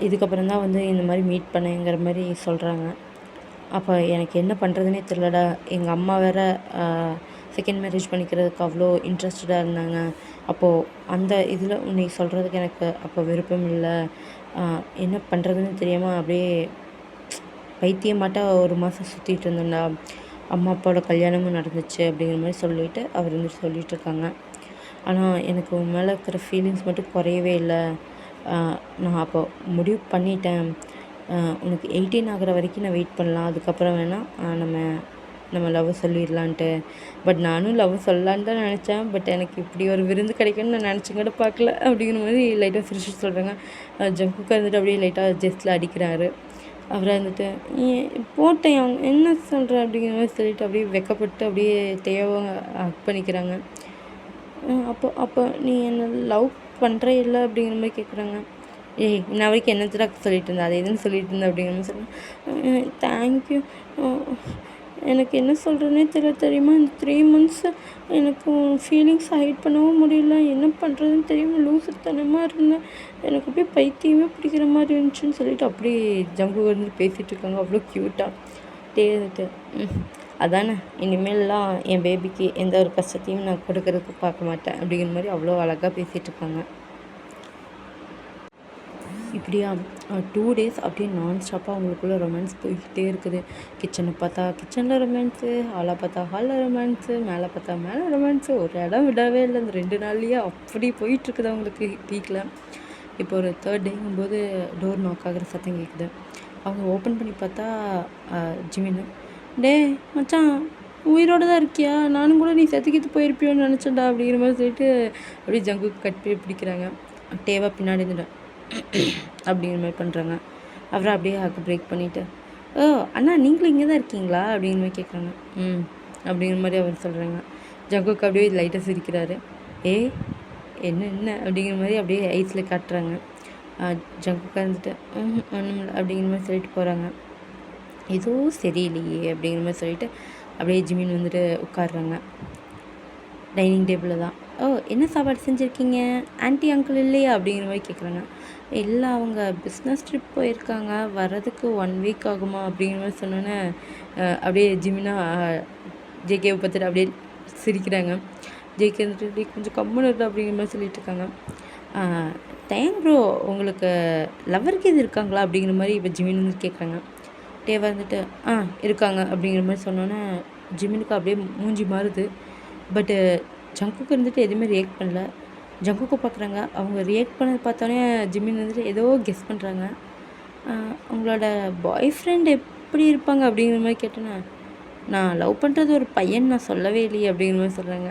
இதுக்கப்புறம் தான் இந்த மாதிரி மீட் பண்ணேங்கிற மாதிரி சொல்கிறாங்க. அப்போ எனக்கு என்ன பண்ணுறதுனே தெரிலடா. எங்கள் அம்மா வேறு செகண்ட் மேரேஜ் பண்ணிக்கிறதுக்கு அவ்வளோ இன்ட்ரெஸ்டடாக இருந்தாங்க. அப்போது அந்த இதில் உன்னை சொல்கிறதுக்கு எனக்கு அப்போ விருப்பம் இல்லை. என்ன பண்ணுறதுன்னு தெரியாமல் அப்படியே பைத்தியமாட்ட ஒரு மாதம் சுற்றிட்டு இருந்தேன்டா. அம்மா அப்பாவோட கல்யாணமும் நடந்துச்சு அப்படிங்கிற மாதிரி சொல்லிவிட்டு அவர் சொல்லிகிட்டு இருக்காங்க. ஆனால் எனக்கு உன் மேலே இருக்கிற ஃபீலிங்ஸ் மட்டும் குறையவே இல்லை. நான் அப்போ முடிவு பண்ணிட்டேன், உனக்கு 18 ஆகிற வரைக்கும் நான் வெயிட் பண்ணலாம், அதுக்கப்புறம் வேணால் நம்ம லவ் சொல்லிடலான்ட்டு. பட் நானும் லவ் சொல்லலான்னு தான் நினச்சேன். பட் எனக்கு இப்படி ஒரு விருந்து கிடைக்குன்னு நான் நினச்சி கூட பார்க்கல அப்படிங்கிற மாதிரி லைட்டாக சிரிச்சு சொல்கிறாங்க. ஜங்குக்கா அப்படியே லைட்டாக ஜெஸ்ட்டில் அடிக்கிறாரு. அவரை போட்டேன் அவங்க என்ன சொல்கிற அப்படிங்கிற மாதிரி சொல்லிட்டு அப்படியே வெக்கப்பட்டு அப்படியே தேவை ஹக் பண்ணிக்கிறாங்க. அப்போ நீ என்னை லவ் பண்ணுற இல்லை அப்படிங்கிற மாதிரி கேட்குறாங்க. இன்ன வரைக்கும் என்னத்தடா சொல்லிட்டு இருந்தேன், அதை எதுன்னு சொல்லிட்டு இருந்தேன் அப்படிங்கிற மாதிரி சொல்லுவேன். தேங்க்யூ. எனக்கு என்ன சொல்கிறேன்னே தெரியுமா, இந்த 3 months எனக்கு ஃபீலிங்ஸ் ஹைட் பண்ணவும் முடியல. என்ன பண்ணுறதுன்னு தெரியாமல் லூசுத்தனமாக இருந்தேன். எனக்கு அப்படியே பைத்தியமே பிடிக்கிற மாதிரி இருந்துச்சுன்னு சொல்லிட்டு அப்படியே ஜங்கு பேசிகிட்டு இருக்காங்க. அவ்வளோ க்யூட்டாக தேர்ந்துட்டு. அதானே, இனிமேல்லாம் என் பேபிக்கு எந்த ஒரு கஷ்டத்தையும் நான் கொடுக்கறதுக்கு பார்க்க மாட்டேன் அப்படிங்கிற மாதிரி அவ்வளோ அழகாக பேசிகிட்டு இருக்காங்க. இப்படியா 2 days அப்படியே நான்ஸ்டாப்பாக அவங்களுக்குள்ள ரொமான்ஸ் போய்கிட்டே இருக்குது. கிச்சனை பார்த்தா கிச்சனில் ரொமான்ஸு, ஹாலை பார்த்தா ஹாலில் ரொமான்ஸு, மேலே பார்த்தா மேலே ரொமான்ஸு. ஒரு இடம் விடவே இல்லை. இந்த 2 நாள்லேயே அப்படி போயிட்டுருக்குது அவங்களுக்கு பீக்கில். இப்போ ஒரு 3rd டேங்கும்போது டோர் நாக் ஆகிற சத்தம் கேட்குது. அவங்க ஓப்பன் பண்ணி பார்த்தா ஜிமின், டே மச்சான் உயிரோடு தான் இருக்கியா, நானும் கூட நீ செத்துக்கிட்டு போயிருப்பியோன்னு நினச்சேன்டா அப்படிங்கிற மாதிரி சொல்லிட்டு அப்படியே ஜங்குக்கு கட்டி பிடிக்கிறாங்க. டேவா பின்னாடி இருந்துட்டேன் அப்படிங்கிற மாதிரி பண்ணுறாங்க. அப்புறம் அப்படியே பிரேக் பண்ணிவிட்டு, ஓ அண்ணா நீங்களும் இங்கே தான் இருக்கீங்களா அப்படிங்கிற மாதிரி கேட்குறாங்க. அப்படிங்கிற மாதிரி அவர் சொல்கிறாங்க. ஜங்குக்கு அப்படியே லைட்டாக சிரிக்கிறாரு. என்ன அப்படிங்கிற மாதிரி அப்படியே ஐஸில் காட்டுறாங்க. ஜங்குக்கா ஒன்றும் இல்லை அப்படிங்கிற மாதிரி சொல்லிட்டு போகிறாங்க. எதுவும் சரியில்லையே அப்படிங்கிற மாதிரி சொல்லிட்டு அப்படியே ஜிமின் உட்காடுறாங்க டைனிங் டேபிளில் தான். ஓ என்ன சாப்பாடு செஞ்சுருக்கீங்க, ஆன்ட்டி அங்கிள் இல்லையா அப்படிங்கிற மாதிரி கேட்குறாங்க. இல்லை அவங்க பிஸ்னஸ் ட்ரிப் போயிருக்காங்க, வர்றதுக்கு 1 week ஆகுமா அப்படிங்கிற மாதிரி சொன்னோன்னே அப்படியே ஜிமினா ஜேகேவை பார்த்துட்டு அப்படியே சிரிக்கிறாங்க. ஜேகே கொஞ்சம் கம்முன்னு இருக்கு அப்படிங்கிற மாதிரி சொல்லிட்டு இருக்காங்க. தேங்க் ப்ரோ, உங்களுக்கு லவருக்கு எது இருக்காங்களா அப்படிங்கிற மாதிரி இப்போ ஜிமின் கேட்குறாங்க. டேவா இருக்காங்க அப்படிங்கிற மாதிரி சொன்னோன்னே ஜிமினுக்கு அப்படியே மூஞ்சி மாறுது. பட்டு ஜங்குக்கு எதுவுமே ரியாக்ட் பண்ணல. ஜங்குக்கு பார்க்குறாங்க. அவங்க ரியாக்ட் பண்ணது பார்த்தோன்னே ஜிமின் ஏதோ கெஸ் பண்ணுறாங்க. அவங்களோட பாய் ஃப்ரெண்ட் எப்படி இருப்பாங்க அப்படிங்கிற மாதிரி கேட்டேன்னா, நான் லவ் பண்ணுறது ஒரு பையன் நான் சொல்லவே இல்லையே அப்படிங்கிற மாதிரி சொல்கிறாங்க.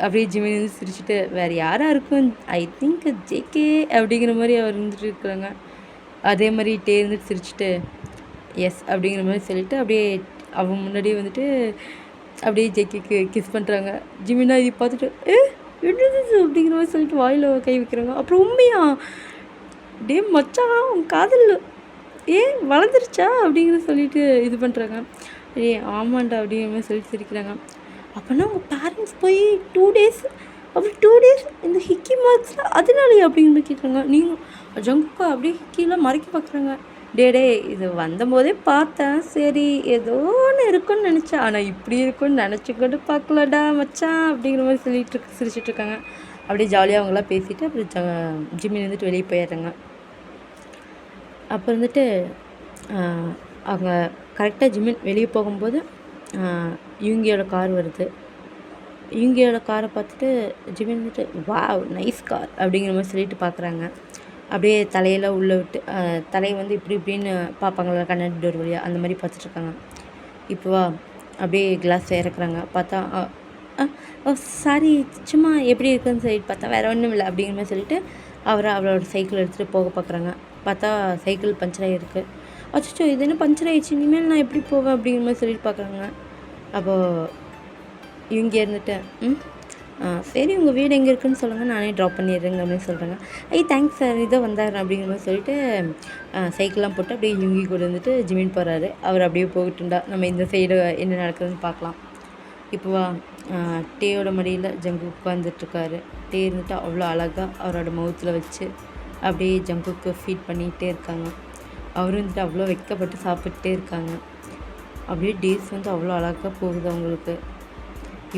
அப்படியே ஜிமின் சிரிச்சுட்டு, வேறு யாராக இருக்கும், ஐ திங்க் ஜேகே அப்படிங்கிற மாதிரி அவர் இருக்கிறாங்க. அதே மாதிரி சிரிச்சுட்டு எஸ் அப்படிங்கிற மாதிரி சொல்லிவிட்டு அப்படியே அவங்க முன்னாடியே அப்படியே ஜேகேக்கு கிஸ் பண்ணுறாங்க. ஜிமினா இதை பார்த்துட்டு என்னது அப்படிங்கிற மாதிரி சொல்லிட்டு வாயில் கை வைக்கிறாங்க. அப்புறம் உண்மையா டே மச்சான் உன் காதல் வளர்ந்துருச்சா அப்படிங்கிற சொல்லிட்டு இது பண்ணுறாங்க. ஆமாண்டா அப்படிங்கிற மாதிரி சொல்லிட்டு சிரிக்கிறாங்க. அப்போனா உங்கள் பேரண்ட்ஸ் போய் 2 days அப்புறம் 2 days இந்த ஹிக்கி மார்க்ஸில் அதனாலேயே அப்படிங்கிற மாதிரி கேட்குறாங்க. நீங்கள் ஜங்குக்கா அப்படியே ஹிக்கிலாம் மறைக்க பார்க்குறாங்க. டே இது வந்தபோதே பார்த்தேன், சரி ஏதோ ஒன்று இருக்குன்னு நினச்சேன், ஆனால் இப்படி இருக்குன்னு நினச்சிக்கிட்டு பார்க்கலடா மச்சான் அப்படிங்கிற மாதிரி சிரிச்சிட்ருக்காங்க. அப்படியே ஜாலியாக அவங்களாம் பேசிவிட்டு அப்புறம் ஜிம்மில் வெளியே போயிடுறாங்க. அப்போ அவங்க கரெக்டாக ஜிம்மின் வெளியே போகும்போது யூங்கியோட கார் வருது. யூங்கியோட காரை பார்த்துட்டு ஜிம்மின் வாவ் நைஸ் கார் அப்படிங்கிற மாதிரி சொல்லிட்டு பார்க்குறாங்க. அப்படியே தலையெல்லாம் உள்ளே விட்டு தலையை இப்படின்னு பார்ப்பாங்களா கண்ணாடி டோர் வழியாக, அந்த மாதிரி பார்த்துட்ருக்காங்க. இப்போவா அப்படியே கிளாஸ் இறக்குறாங்க. பார்த்தா ஓ சாரி சும்மா எப்படி இருக்குன்னு சொல்லிட்டு பார்த்தா வேறு ஒன்றும் இல்லை அப்படிங்கிற மாதிரி சொல்லிட்டு அவளோட சைக்கிள் எடுத்துகிட்டு போக பார்க்குறாங்க. பார்த்தா சைக்கிள் பஞ்சர் ஆகிருக்கு. அச்சோ இது என்ன பஞ்சர் ஆகிடுச்சு, இனிமேல் நான் எப்படி போவேன் அப்படிங்கிற மாதிரி சொல்லிட்டு பார்க்குறாங்க. அப்போது இவங்க சரி உங்கள் வீடு எங்கே இருக்குதுன்னு சொல்லுங்கள், நானே ட்ராப் பண்ணிடுறேங்க அப்படின்னு சொல்கிறாங்க. தேங்க்ஸ் சார், இதோ வந்தார் அப்படிங்கிற மாதிரி சொல்லிட்டு சைக்கிள்லாம் போட்டு அப்படியே லுங்கி கூட வந்துட்டு ஜிமின் போகிறாரு. அவர் அப்படியே போயிட்டுண்டா நம்ம இந்த சைடு என்ன நடக்குதுன்னு பார்க்கலாம். இப்போ டேயோட மடியில் ஜங்கு உட்காந்துட்ருக்காரு. டே இருந்துட்டு அவ்வளோ அழகாக அவரோட மவுத்தில் வச்சு அப்படியே ஜங்குக்கு ஃபீட் பண்ணிகிட்டே இருக்காங்க. அவரும் வந்துட்டு அவ்வளோ வெட்கப்பட்டு சாப்பிட்டே இருக்காங்க. அப்படியே டேஸ் வந்து அவ்வளோ அழகாக போகுது அவங்களுக்கு.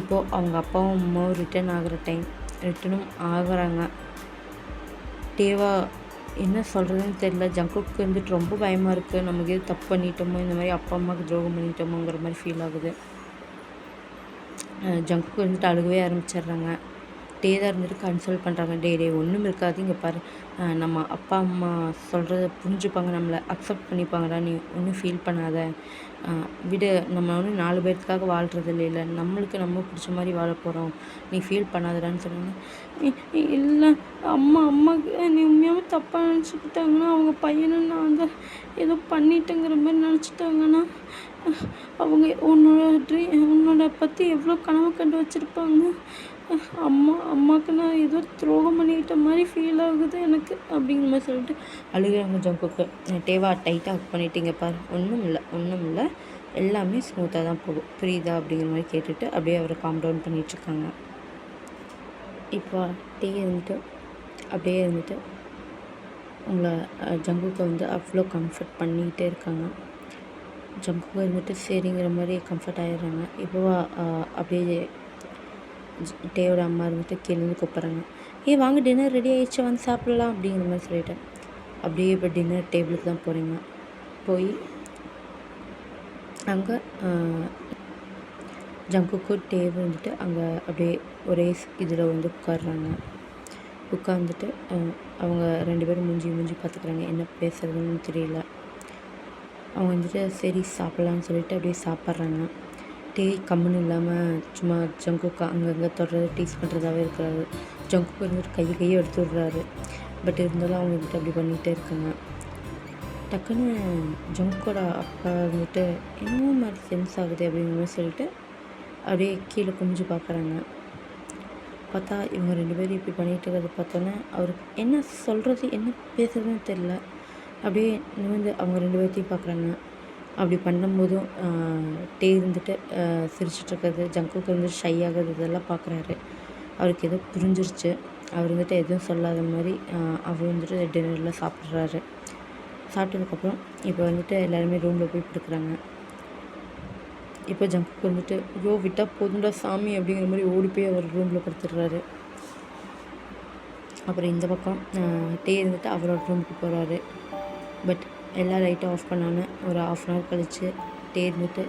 இப்போது அவங்க அப்பாவும் அம்மாவும் ரிட்டனும் ஆகுறாங்க. டேவா என்ன சொல்கிறதுன்னு தெரில. ஜங்குக்கு வந்துட்டு ரொம்ப பயமாக இருக்குது. நமக்கு எது தப்பு பண்ணிட்டோமோ, இந்த மாதிரி அப்பா அம்மாவுக்கு துரோகம் பண்ணிட்டோமோங்கிற மாதிரி ஃபீல் ஆகுது. ஜங்குக்கு வந்துட்டு அழுகவே ஆரம்பிச்சிடுறாங்க. டே தான் இருந்துட்டு கன்சல்ட் பண்ணுறாங்க. டே ஒன்றும் இருக்காது, இங்கே பாரு, நம்ம அப்பா அம்மா சொல்கிறத புரிஞ்சுப்பாங்க, நம்மளை அக்செப்ட் பண்ணிப்பாங்கடா, நீ ஒன்றும் ஃபீல் பண்ணாத, விடு, நம்ம ஒன்றும் 4 பேர்த்துக்காக வாழ்கிறது இல்லை, நம்மளுக்கு நம்ம பிடிச்ச மாதிரி வாழ போகிறோம், நீ ஃபீல் பண்ணாதடான்னு சொன்னாங்க. இல்லை அம்மாவுக்கு நீ உண்மையாகவே தப்பாக நினச்சிக்கிட்டாங்கன்னா, அவங்க பையனும் நான் தான் ஏதோ பண்ணிட்டேங்கிற மாதிரி நினச்சிட்டாங்கன்னா, அவங்க உன்னோட பற்றி எவ்வளோ கனவு கண்டு வச்சுருப்பாங்க. அம்மாவுக்கு நான் ஏதோ துரோகம் பண்ணிக்கிட்ட மாதிரி ஃபீல் ஆகுது எனக்கு அப்படிங்கிற மாதிரி சொல்லிட்டு அழுகிறாங்க ஜங்குக்கு. டேவா டைட்டாக ஹக் பண்ணிட்டீங்க பாரு, ஒன்றும் இல்லை, எல்லாமே ஸ்மூத்தாக தான் போகும், புரியுதா அப்படிங்கிற மாதிரி கேட்டுட்டு அப்படியே அவரை காம் டவுன் பண்ணிகிட்ருக்காங்க. இப்போ டே அப்படியே இருந்துட்டு உங்களை ஜங்குக்கு வந்து அவ்வளோ கம்ஃபர்ட் பண்ணிக்கிட்டே இருக்காங்க. ஜங்குக்கு இருந்துட்டு சரிங்கிற மாதிரி கம்ஃபர்ட் ஆகிடுறாங்க. இப்போ அப்படியே டேயோட அம்மா இருந்துட்டு கீழேருந்து கூப்பிட்றாங்க. வாங்க, டின்னர் ரெடி ஆகிடுச்சு, வந்து சாப்பிட்லாம் அப்படிங்கிற மாதிரி சொல்லிட்டேன். அப்படியே இப்போ டின்னர் டேபிளுக்கு தான் போகிறீங்க. போய் அங்கே ஜங்குக்கு டேபிள் வந்துட்டு அங்கே அப்படியே ஒரே இதில் வந்து உட்காந்துட்டு அவங்க 2 பேரும் மூஞ்சி பார்த்துக்குறாங்க. என்ன பேசுறதுன்னு தெரியல. அவங்க வந்துட்டு சரி சாப்பிட்லான்னு சொல்லிட்டு அப்படியே சாப்பிட்றாங்க. டே கம்முன்னு இல்லாமல் சும்மா ஜங்குக்கு அங்கங்கே தொடர்றது டீஸ் பண்ணுறதாவே இருக்கிறாரு. ஜங்குக்கு வந்துட்டு கையை எடுத்து விடுறாரு. பட் இருந்தாலும் அவங்க வந்துட்டு அப்படி பண்ணிகிட்டே இருக்காங்க. டக்குன்னு ஜங்குக்கோட அப்பா வந்துட்டு என்னமோ மாதிரி சென்ஸ் ஆகுது அப்படிங்கிற மாதிரி சொல்லிட்டு அப்படியே கீழே குமிஞ்சு பார்க்குறாங்க. பார்த்தா இவங்க 2 பேரும் இப்படி பண்ணிகிட்டு இருக்கிறத பார்த்தோன்னே அவருக்கு என்ன சொல்கிறது என்ன பேசுகிறதுன்னு தெரில. அப்படியே நிமிர்ந்து அவங்க 2 பேர்த்தையும் பார்க்குறாங்க. அப்படி பண்ணும்போதும் டே இருந்துட்டு சிரிச்சிட்ருக்கிறது, ஜங்குக்கு வந்துட்டு ஷை ஆகிறது இதெல்லாம் பார்க்குறாரு. அவருக்கு ஏதோ புரிஞ்சிருச்சு. அவர் வந்துட்டு எதுவும் சொல்லாத மாதிரி அவர் வந்துட்டு டின்னரில் சாப்பிட்றாரு. சாப்பிட்டதுக்கப்புறம் இப்போ வந்துட்டு எல்லாருமே ரூமில் போய் படுக்கிறாங்க. இப்போ ஜங்குக்கு வந்துட்டு ஐயோ விட்டால் போதுண்டா சாமி அப்படிங்கிற மாதிரி ஓடி போய் அவர் ரூமில் படுத்துடுறாரு. அப்புறம் இந்த பக்கம் டே இருந்துட்டு அவரோட ரூமுக்கு போகிறாரு. பட் எல்லா லைட்டும் ஆஃப் பண்ணான்னு ஒரு 1/2 hour கழித்து டே இருந்துட்டு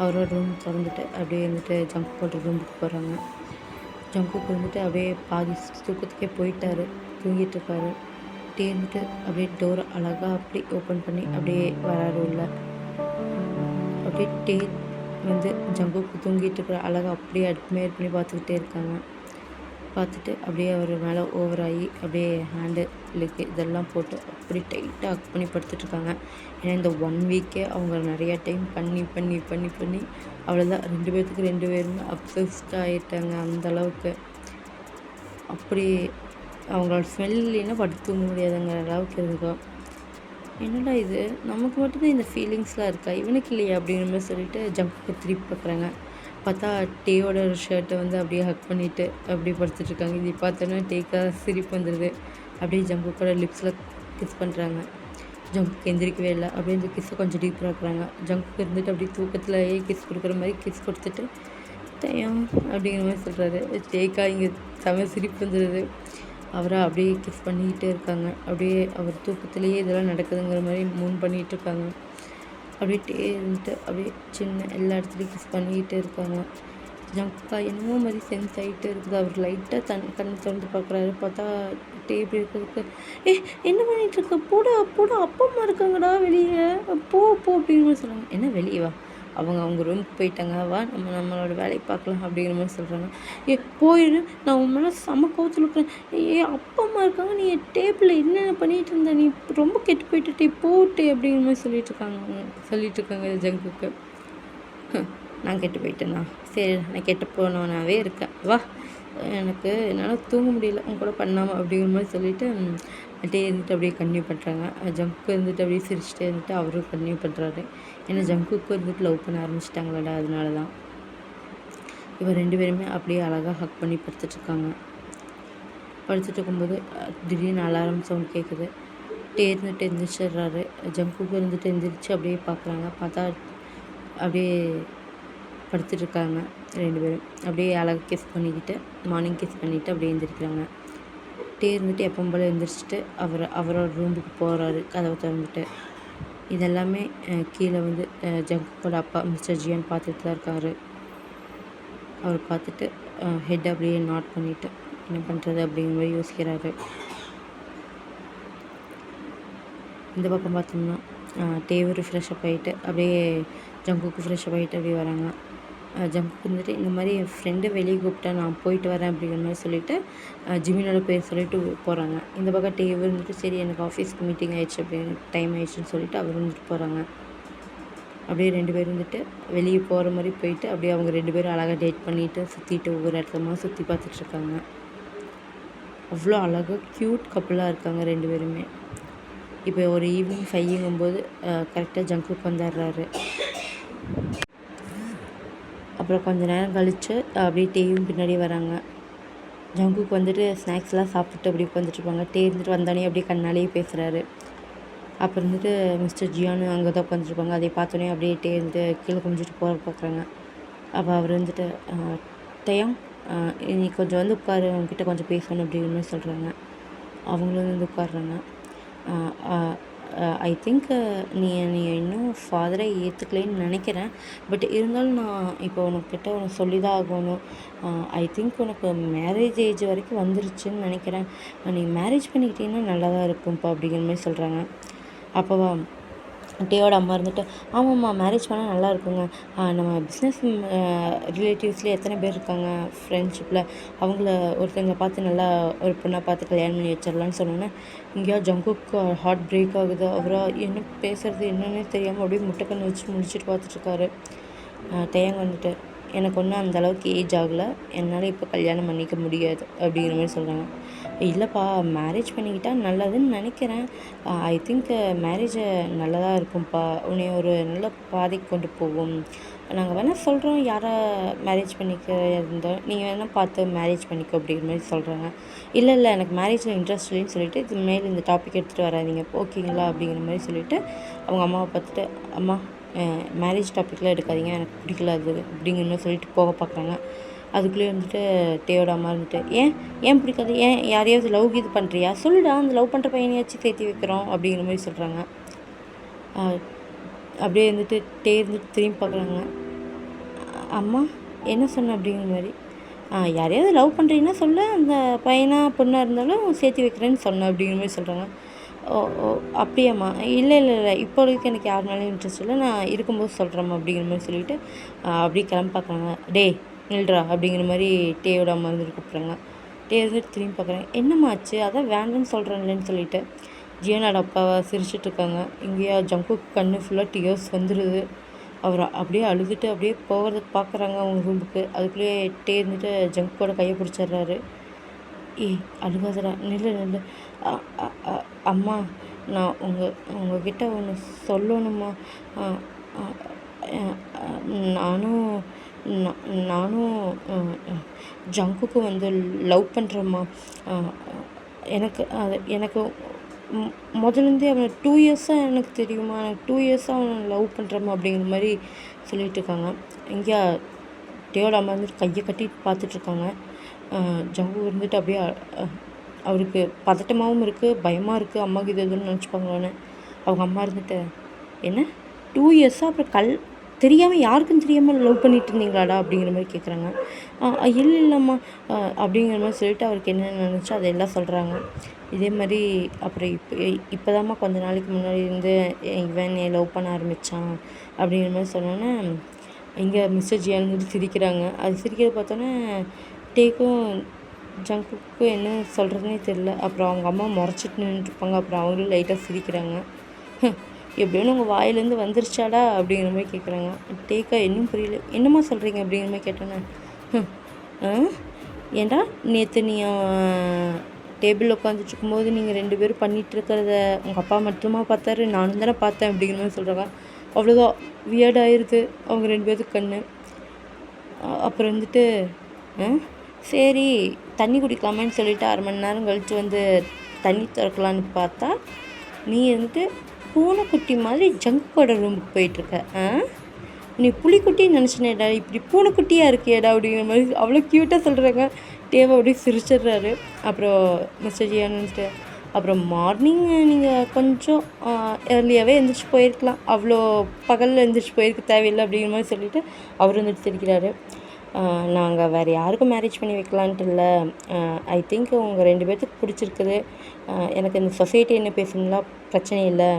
அவரோட ரூம் திறந்துட்டு அப்படியே இருந்துட்டு ஜங்குக்கோட ரூமுக்கு போகிறாங்க. ஜங்குக்கு வந்துட்டு அப்படியே பாதி தூக்கத்துக்கே போயிட்டார், தூங்கிட்டுருக்காரு. டே இருந்துட்டு அப்படியே டோரை அழகாக அப்படி ஓப்பன் பண்ணி அப்படியே வராரு உள்ள. அப்படியே டே வந்து ஜங்குக்கு தூங்கிட்டு இருக்கிற அழகாக அப்படியே அட்மையர் பண்ணி பார்த்துக்கிட்டே இருக்காங்க. பார்த்துட்டு அப்படியே அவர் மேலே ஓவராகி அப்படியே ஹேண்டுலுக்கு இதெல்லாம் போட்டு அப்படி டைட்டாக ஹக் பண்ணி படுத்துட்ருக்காங்க. ஏன்னா இந்த 1 வீக்கே அவங்க நிறையா டைம் பண்ணி அவ்வளோதான் 2 பேர்த்துக்கு 2 பேருமே அப்சஸ்ட் ஆகிட்டாங்க. அந்தளவுக்கு அப்படி அவங்களோட ஸ்மெல் இல்லைன்னா படுத்து தூங்க முடியாதுங்கிற அளவுக்கு இருக்கும். என்னடா இது நமக்கு மட்டும்தான் இந்த ஃபீலிங்ஸ்லாம் இருக்கா, இவனுக்கு இல்லையா அப்படிங்கிற மாதிரி சொல்லிட்டு ஜங்குக்கு திருப்பி பார்க்குறாங்க. பார்த்தா டேயோட ஷர்ட்டை வந்து அப்படியே ஹக் பண்ணிவிட்டு அப்படியே படுத்துட்ருக்காங்க. இது பார்த்தோன்னா டேக்காக சிரிப்பு வந்துடுது. அப்படியே ஜங்குக்கோட லிப்ஸில் கிஸ் பண்ணுறாங்க. ஜங்குக்கு எந்திரிக்கவே இல்லை. அப்படியே இந்த கிஸ்ஸை கொஞ்சம் டீப்பராக இருக்கிறாங்க. ஜங்குக்கு இருந்துட்டு அப்படியே தூக்கத்துலேயே கிஸ் கொடுக்குற மாதிரி கிஸ் கொடுத்துட்டு தயம் அப்படிங்கிற மாதிரி சொல்கிறாரு. டேக்கா இங்கே செம சிரிப்பு வந்துடுது. அவரை அப்படியே கிஸ் பண்ணிக்கிட்டே இருக்காங்க. அப்படியே அவர் தூக்கத்துலேயே இதெல்லாம் நடக்குதுங்கிற மாதிரி மூன் பண்ணிகிட்டு இருக்காங்க. அப்படியே டே இருந்துட்டு அப்படியே சின்ன எல்லா இடத்துலையும் கிஸ் பண்ணிக்கிட்டே இருக்காங்க. ஜங்குக்கா என்னமோ மாதிரி சென்ஸ் ஆகிட்டே இருக்குது. அவர் லைட்டாக கண்ணை திறந்து பார்க்குறாரு. பார்த்தா டே இப்படி இருக்கிறதுக்கு என்ன பண்ணிகிட்ருக்க, போடா அப்பா அம்மா இருக்காங்கடா வெளியே, போ அப்படிங்கிற மாதிரி சொல்கிறாங்க. என்ன வெளியே வா, அவங்க ரூமுக்கு போயிட்டாங்க, வா நம்மளோட வேலையை பார்க்கலாம் அப்படிங்கிற மாதிரி சொல்கிறாங்க. போயிடு, நான் உன் மேலே செம கோவத்தில் இருக்கிறேன். அப்பா அம்மா இருக்காங்க, நீ டேபிளில் என்னென்ன பண்ணிகிட்டு இருந்த, நீ ரொம்ப கெட்டு போயிட்டு போட்டு அப்படிங்கிற மாதிரி சொல்லிட்டு இருக்காங்க ஜங்குக்கு. நான் கெட்டு போயிட்டேண்ணா, சரி நான் கெட்டு போனவனாவே இருக்கேன், வா எனக்கு என்னால் தூங்க முடியல உன் கூட பண்ணாமல் அப்படிங்கிற மாதிரி சொல்லிவிட்டு அப்படியே இருந்துட்டு அப்படியே கன்டினியூ பண்ணுறாங்க. ஜங்கு இருந்துட்டு அப்படியே சிரிச்சுட்டே இருந்துட்டு அவரும் கன்டினியூ பண்ணுறாரு. ஏன்னா ஜங்குக்கும் இருந்துட்டு லவ் பண்ண ஆரம்பிச்சிட்டாங்களா, அதனால தான். இவங்க 2 பேருமே அப்படியே அழகாக ஹக் பண்ணி படுத்துட்ருக்காங்க. படுத்துட்டு இருக்கும்போது திடீர்னு அலாரம் சவுண்ட் கேட்குது. இருந்துட்டு எந்திரிச்சிடுறாரு. ஜங்குக்கு இருந்துட்டு எந்திரிச்சு அப்படியே பார்க்குறாங்க. பார்த்தா அப்படியே படுத்துட்ருக்காங்க 2 பேரும். அப்படியே அழகாக கிஸ் பண்ணிக்கிட்டு மார்னிங் கிஸ் பண்ணிவிட்டு அப்படியே எந்திரிக்கிறாங்க. இருந்துட்டு எப்பவும் போல் எந்திரிச்சிட்டு அவரோட ரூமுக்கு போகிறாரு கதவை திறந்துட்டு. இதெல்லாமே கீழே வந்து ஜங்குக்கோட அப்பா மிஸ்டர் ஜியான் பார்த்துட்டு தான் இருக்காரு. அவர் பார்த்துட்டு ஹெட் அப்படியே நாட் பண்ணிவிட்டு என்ன பண்ணுறது அப்படிங்கிற மாதிரி யோசிக்கிறாரு. இந்த பக்கம் பார்த்தோம்னா டேவும் ஃப்ரெஷ்அப் ஆகிட்டு அப்படியே ஜங்குக்கு ஃப்ரெஷ்அப் ஆகிட்டு அப்படியே வராங்க. ஜங்குக்கு வந்துட்டு இந்த மாதிரி என் ஃப்ரெண்டு வெளியே கூப்பிட்டா நான் போயிட்டு வரேன் அப்படிங்கிற மாதிரி சொல்லிவிட்டு ஜிமினோட பேர் சொல்லிட்டு போகிறாங்க. இந்த பக்கம் டேவு இருந்துட்டு சரி எனக்கு ஆஃபீஸ்க்கு மீட்டிங் ஆகிடுச்சு அப்படின்னு டைம் ஆகிடுச்சுன்னு சொல்லிவிட்டு அவர் வந்துட்டு போகிறாங்க. அப்படியே 2 பேர் வந்துட்டு வெளியே போகிற மாதிரி போயிட்டு அப்படியே அவங்க 2 பேரும் அழகாக டேட் பண்ணிவிட்டு சுற்றிட்டு ஒவ்வொரு இடத்துலமா சுற்றி பார்த்துட்ருக்காங்க. அவ்வளோ அழகாக க்யூட் கப்புளாக இருக்காங்க 2 பேருமே. இப்போ ஒரு ஈவினிங் 5ங்கும்போது கரெக்டாக ஜங்குக்கு வந்துடுறாரு. அப்புறம் கொஞ்சம் நேரம் கழித்து அப்படியே டேயும் பின்னாடி வராங்க. ஜங்குக்கு வந்துட்டு ஸ்நாக்ஸ்லாம் சாப்பிட்டு அப்படி உட்காந்துட்ருப்பாங்க. இருந்துட்டு வந்தானே அப்படியே கண்ணாலேயே பேசுகிறாரு. அப்புறம் இருந்துட்டு மிஸ்டர் ஜியானு அங்கே தான் உட்காந்துருப்பாங்க. அதை பார்த்தோன்னே அப்படியே இருந்துட்டு கீழே குமிஞ்சிட்டு போகிற பார்க்குறாங்க. அப்போ அவர் வந்துட்டு டயம் நீ கொஞ்சம் வந்து உட்காரு, அவங்ககிட்ட கொஞ்சம் பேசணும் அப்படிங்கிற மாதிரி சொல்கிறாங்க. அவங்களும் வந்து உட்காடுறாங்க. ஐ திங்க் நீ இன்னும் ஃபாதரை ஏற்றுக்கலைன்னு நினைக்கிறேன். பட் இருந்தாலும் நான் இப்போ உனக்கிட்ட உனக்கு சொல்லி தான் ஆகணும். ஐ திங்க் உனக்கு மேரேஜ் ஏஜ் வரைக்கும் வந்துருச்சுன்னு நினைக்கிறேன். நீ மேரேஜ் பண்ணிக்கிட்டீங்கன்னா நல்லா தான் இருக்கும்ப்பா அப்படிங்கிற மாதிரி சொல்கிறாங்க. அப்போவா டேயோட அம்மா இருந்துட்டு ஆமாம்மா மேரேஜ் பண்ணால் நல்லா இருக்குங்க. நம்ம பிஸ்னஸ் ரிலேட்டிவ்ஸ்லேயே எத்தனை பேர் இருக்காங்க ஃப்ரெண்ட்ஷிப்பில், அவங்கள ஒருத்தங்களை பார்த்து நல்லா ஒரு பொண்ணை பார்த்து கல்யாணம் பண்ணி வச்சிடலான்னு சொன்னோன்னே இங்கேயா ஜங்குக்கு ஹார்ட் பிரேக் ஆகுது. அவராக என்ன பேசுகிறது என்னன்னே தெரியாமல் அப்படியே முட்டைக்கண்ணு வச்சு முடிச்சுட்டு பார்த்துட்ருக்காரு. டேயாங்க வந்துட்டு எனக்கு ஒன்றும் அந்தளவுக்கு ஏஜ் ஆகலை, என்னால் இப்போ கல்யாணம் பண்ணிக்க முடியாது அப்படிங்கிற மாதிரி சொல்கிறாங்க. இல்லைப்பா மேரேஜ் பண்ணிக்கிட்டால் நல்லதுன்னு நினைக்கிறேன். ஐ திங்க் மேரேஜை நல்லதாக இருக்கும்ப்பா, உன்னை ஒரு நல்ல பாதைக்கு கொண்டு போகும். நாங்கள் வேணால் சொல்கிறோம் யாரை மேரேஜ் பண்ணிக்க இருந்தோம், நீங்கள் வேணால் பார்த்து மேரேஜ் பண்ணிக்கோ அப்படிங்கிற மாதிரி சொல்கிறாங்க. இல்லை எனக்கு மேரேஜில் இன்ட்ரெஸ்ட் இல்லைன்னு சொல்லிவிட்டு இது மேலே இந்த டாபிக் எடுத்துகிட்டு வராதிங்க ஓகேங்களா அப்படிங்கிற மாதிரி சொல்லிவிட்டு அவங்க அம்மாவை பார்த்துட்டு அம்மா மேரேஜ் டாப்பிக்லாம் எடுக்காதீங்க, எனக்கு பிடிக்கல அது அப்படிங்கிற மாதிரி சொல்லிட்டு போக பார்க்குறாங்க. அதுக்குள்ளேயே வந்துட்டு டேயோட அம்மா இருந்துட்டு ஏன் பிடிக்காது, ஏன் யாரையாவது லவ் இது பண்ணுறியா சொல்லுடா, அந்த லவ் பண்ணுற பையனையாச்சும் சேர்த்து வைக்கிறோம் அப்படிங்கிற மாதிரி சொல்கிறாங்க. அப்படியே இருந்துட்டு இருந்துட்டு திரும்பி பார்க்குறாங்க. அம்மா என்ன சொன்ன அப்படிங்கிற மாதிரி. யாரையாவது லவ் பண்ணுறீங்கன்னா சொல்ல, அந்த பையனாக பொண்ணாக இருந்தாலும் சேர்த்து வைக்கிறேன்னு சொன்னேன் அப்படிங்கிற மாதிரி சொல்கிறாங்க. ஓ ஓ அப்படியாம்மா, இல்லை இப்போதைக்கு எனக்கு யார் மேலேயும் இன்ட்ரெஸ்ட் இல்லை, நான் இருக்கும்போது சொல்கிறேம்மா அப்படிங்கிற மாதிரி சொல்லிவிட்டு அப்படியே கிளம்பி பார்க்குறாங்க. நில்றா அப்படிங்கிற மாதிரி டேயோட அம்மா இருந்துட்டு கூப்பிட்றாங்க. இருந்துட்டு திரும்பி பார்க்குறேன். என்னம்மா ஆச்சு, அதான் வேண்டான்னு சொல்கிறேன்லன்னு சொல்லிவிட்டு ஜியானோட அப்பாவை சிரிச்சிட்ருக்காங்க. இங்கேயா ஜங்குக்கு கண்ணு ஃபுல்லாக டியர்ஸ் வந்துடுது. அவர் அப்படியே அழுதுட்டு அப்படியே போகிறதுக்கு பார்க்குறாங்க அவங்க ரூமுக்கு. அதுக்குள்ளேயே இருந்துட்டு ஜங்குக்கோட கையை பிடிச்சிட்றாரு. அழுகாதடா, நில்லு. அம்மா நான் உங்ககிட்ட ஒன்று சொல்லணும்மா. நானும் ஜங்குக்கு வந்து லவ் பண்ணுறேம்மா. எனக்கு முதலேருந்தே அவனை 2 இயர்ஸாக எனக்கு தெரியுமா, எனக்கு 2 இயர்ஸாக அவனை லவ் பண்ணுறேம்மா அப்படிங்கிற மாதிரி சொல்லிகிட்டு இருக்காங்க. எங்கேயா டேயோட அம்மா வந்துட்டு கையை கட்டிட்டு பார்த்துட்ருக்காங்க. ஜங்கு இருந்துட்டு அப்படியே அவருக்கு பதட்டமாகவும் இருக்குது, பயமாக இருக்குது, அம்மாவுக்கு இது எதுன்னு நினச்சிப்பாங்களோன்னு. அவங்க அம்மா இருந்துட்டு என்ன 2 இயர்ஸாக அப்புறம் தெரியாமல் யாருக்கும் தெரியாமல் லவ் பண்ணிட்டு இருந்தீங்களாடா அப்படிங்கிற மாதிரி கேட்குறாங்க. இல்லைம்மா அப்படிங்கிற மாதிரி சொல்லிட்டு அவருக்கு என்ன நினச்சோ அதையெல்லாம் சொல்கிறாங்க. இதே மாதிரி அப்புறம் இப்போதாம்மா கொஞ்ச நாளைக்கு முன்னாடி இருந்து இவன் லவ் பண்ண ஆரம்பித்தான் அப்படிங்கிற மாதிரி சொன்னோன்னே இங்கே மிஸ்டர் ஜியான் வந்து சிரிக்கிறாங்க. அது சிரிக்கிறத பார்த்தோன்னே டேக்கும் ஜங்குக்கும் என்ன சொல்கிறதுனே தெரில. அப்புறம் அவங்க அம்மா முறைச்சிட்டு நின்றுட்டுருப்பாங்க. அப்புறம் அவங்களும் லைட்டாக சிரிக்கிறாங்க. எப்படியும் உங்கள் வாயிலேருந்து வந்துருச்சாடா அப்படிங்கிற மாதிரி கேட்குறாங்க. டேக்கா இன்னும் புரியல, என்னம்மா சொல்கிறீங்க அப்படிங்கிற மாதிரி கேட்டோன்னே ஏன்டா நேற்று நீ டேபிளில் உட்காந்துட்டு இருக்கும்போது நீங்கள் 2 பேரும் பண்ணிகிட்டு இருக்கிறத உங்கள் அப்பா மட்டுமா பார்த்தாரு, நானும் தானே பார்த்தேன் அப்படிங்கிற மாதிரி சொல்கிறாங்க. அவ்வளோதான் வியர்ட் ஆயிடுது அவங்க 2 பேருக்கு கண்ணு. அப்புறம் வந்துட்டு சரி தண்ணி குடிக்கலாமான்னு சொல்லிவிட்டு 1/2 மணி நேரம் கழித்து வந்து தண்ணி திறக்கலான்னு பார்த்தா நீ வந்துட்டு பூனைக்குட்டி மாதிரி ஜங்குக்கோட ரூமுக்கு போயிட்டுருக்க. நீ புலிக்குட்டின்னு நினச்சினேடா, இப்படி பூனைக்குட்டியாக இருக்கியேடா அப்படிங்கிற மாதிரி அவ்வளோ க்யூட்டாக சொல்கிறாங்க. தேவை அப்படியே சிரிச்சிடுறாரு. அப்புறம் மிஸ்டர் ஜியான் வந்துட்டு அப்புறம் மார்னிங் நீங்கள் கொஞ்சம் ஏர்லியாகவே எழுந்திரிச்சு போயிருக்கலாம், அவ்வளோ பகலில் எழுந்திரிச்சு போயிருக்க தேவையில்லை அப்படிங்கிற மாதிரி சொல்லிவிட்டு அவர் வந்துட்டு சிரிக்கிறாரு. நாங்கள் வேறு யாருக்கும் மேரேஜ் பண்ணி வைக்கலான்ட்டு இல்லை, ஐ திங்க் உங்கள் 2 பேர்த்துக்கு பிடிச்சிருக்குது. எனக்கு இந்த சொசைட்டி என்ன பேசணும்லாம் பிரச்சனை இல்லை,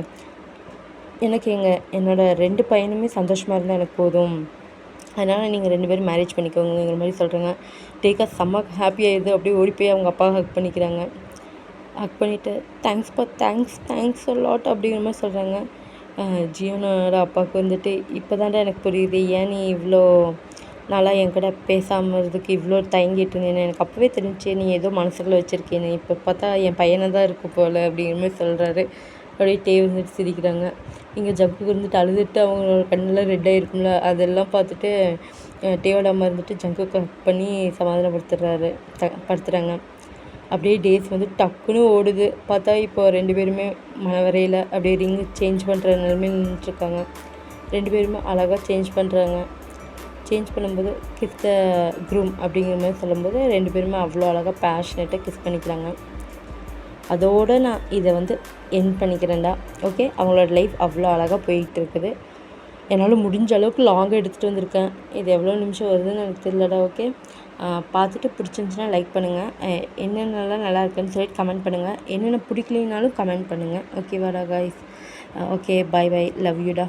எனக்கு என்னோடய 2 பையனுமே சந்தோஷமாக இருந்தால் எனக்கு போதும், அதனால் நீங்கள் 2 பேரும் மேரேஜ் பண்ணிக்கோங்கிற மாதிரி சொல்கிறாங்க. டேக்கா செம்ம ஹாப்பியாகிடுது. அப்படியே ஓடி போய் அவங்க அப்பா ஹக் பண்ணிக்கிறாங்க. ஹக் பண்ணிவிட்டு தேங்க்ஸ் லாட் அப்படிங்கிற மாதிரி சொல்கிறாங்க. ஜியோனோட அப்பாவுக்கு வந்துட்டு இப்போ தான்டா எனக்கு புரியுது ஏன் நீ இவ்வளோ நாளாக என் கூட பேசாமல் இருந்ததுக்கு இவ்வளோ தயங்கிட்டு இருந்தேன்னு எனக்கு அப்போவே தெரிஞ்சு நீ ஏதோ மனசுக்குள்ளே வச்சுருக்கேன்னு, இப்போ பார்த்தா என் பையனை தான் இருக்கும் போல் அப்படிங்கிற மாதிரி சொல்கிறாரு. அப்படியே டே வந்துட்டு சிரிக்கிறாங்க. இங்கே ஜப்புக்கு இருந்துட்டு அழுதுட்டு அவங்களோட கண்ணெல்லாம் ரெட்டாக இருக்கும்ல, அதெல்லாம் பார்த்துட்டு டேவோட அம்மா இருந்துட்டு ஜங்கு ஹக் பண்ணி படுத்துறாங்க. அப்படியே டேஸ் வந்து டக்குன்னு ஓடுது. பார்த்தா இப்போ 2 பேருமே மனவரையில் அப்படியே ரிங்கு சேஞ்ச் பண்ணுற நிலைமையில் நின்றுட்டுருக்காங்க. 2 பேருமே அழகாக சேஞ்ச் பண்ணுறாங்க. சேஞ்ச் பண்ணும்போது கிஸ் த க்ரூம் அப்படிங்கிற மாதிரி சொல்லும்போது 2 பேருமே அவ்வளோ அழகாக பேஷனேட்டாக கிஸ் பண்ணிக்கிறாங்க. அதோடு நான் இதை வந்து எண்ட் பண்ணிக்கிறேன்டா. ஓகே, அவங்களோட லைஃப் அவ்வளோ அழகாக போயிட்டு இருக்குது. என்னால் முடிஞ்ச அளவுக்கு லாங்காக எடுத்துகிட்டு வந்திருக்கேன். இது எவ்வளோ நிமிஷம் வருதுன்னு எனக்கு தெரியலடா. ஓகே, பார்த்துட்டு பிடிச்சிருந்துச்சின்னா லைக் பண்ணுங்கள், என்னென்னலாம் நல்லா இருக்குன்னு சொல்லிட்டு கமெண்ட் பண்ணுங்கள், என்னென்ன பிடிக்கலினாலும் கமெண்ட் பண்ணுங்கள். ஓகேவாடா காய்ஸ்? Okay, bye love யூடா.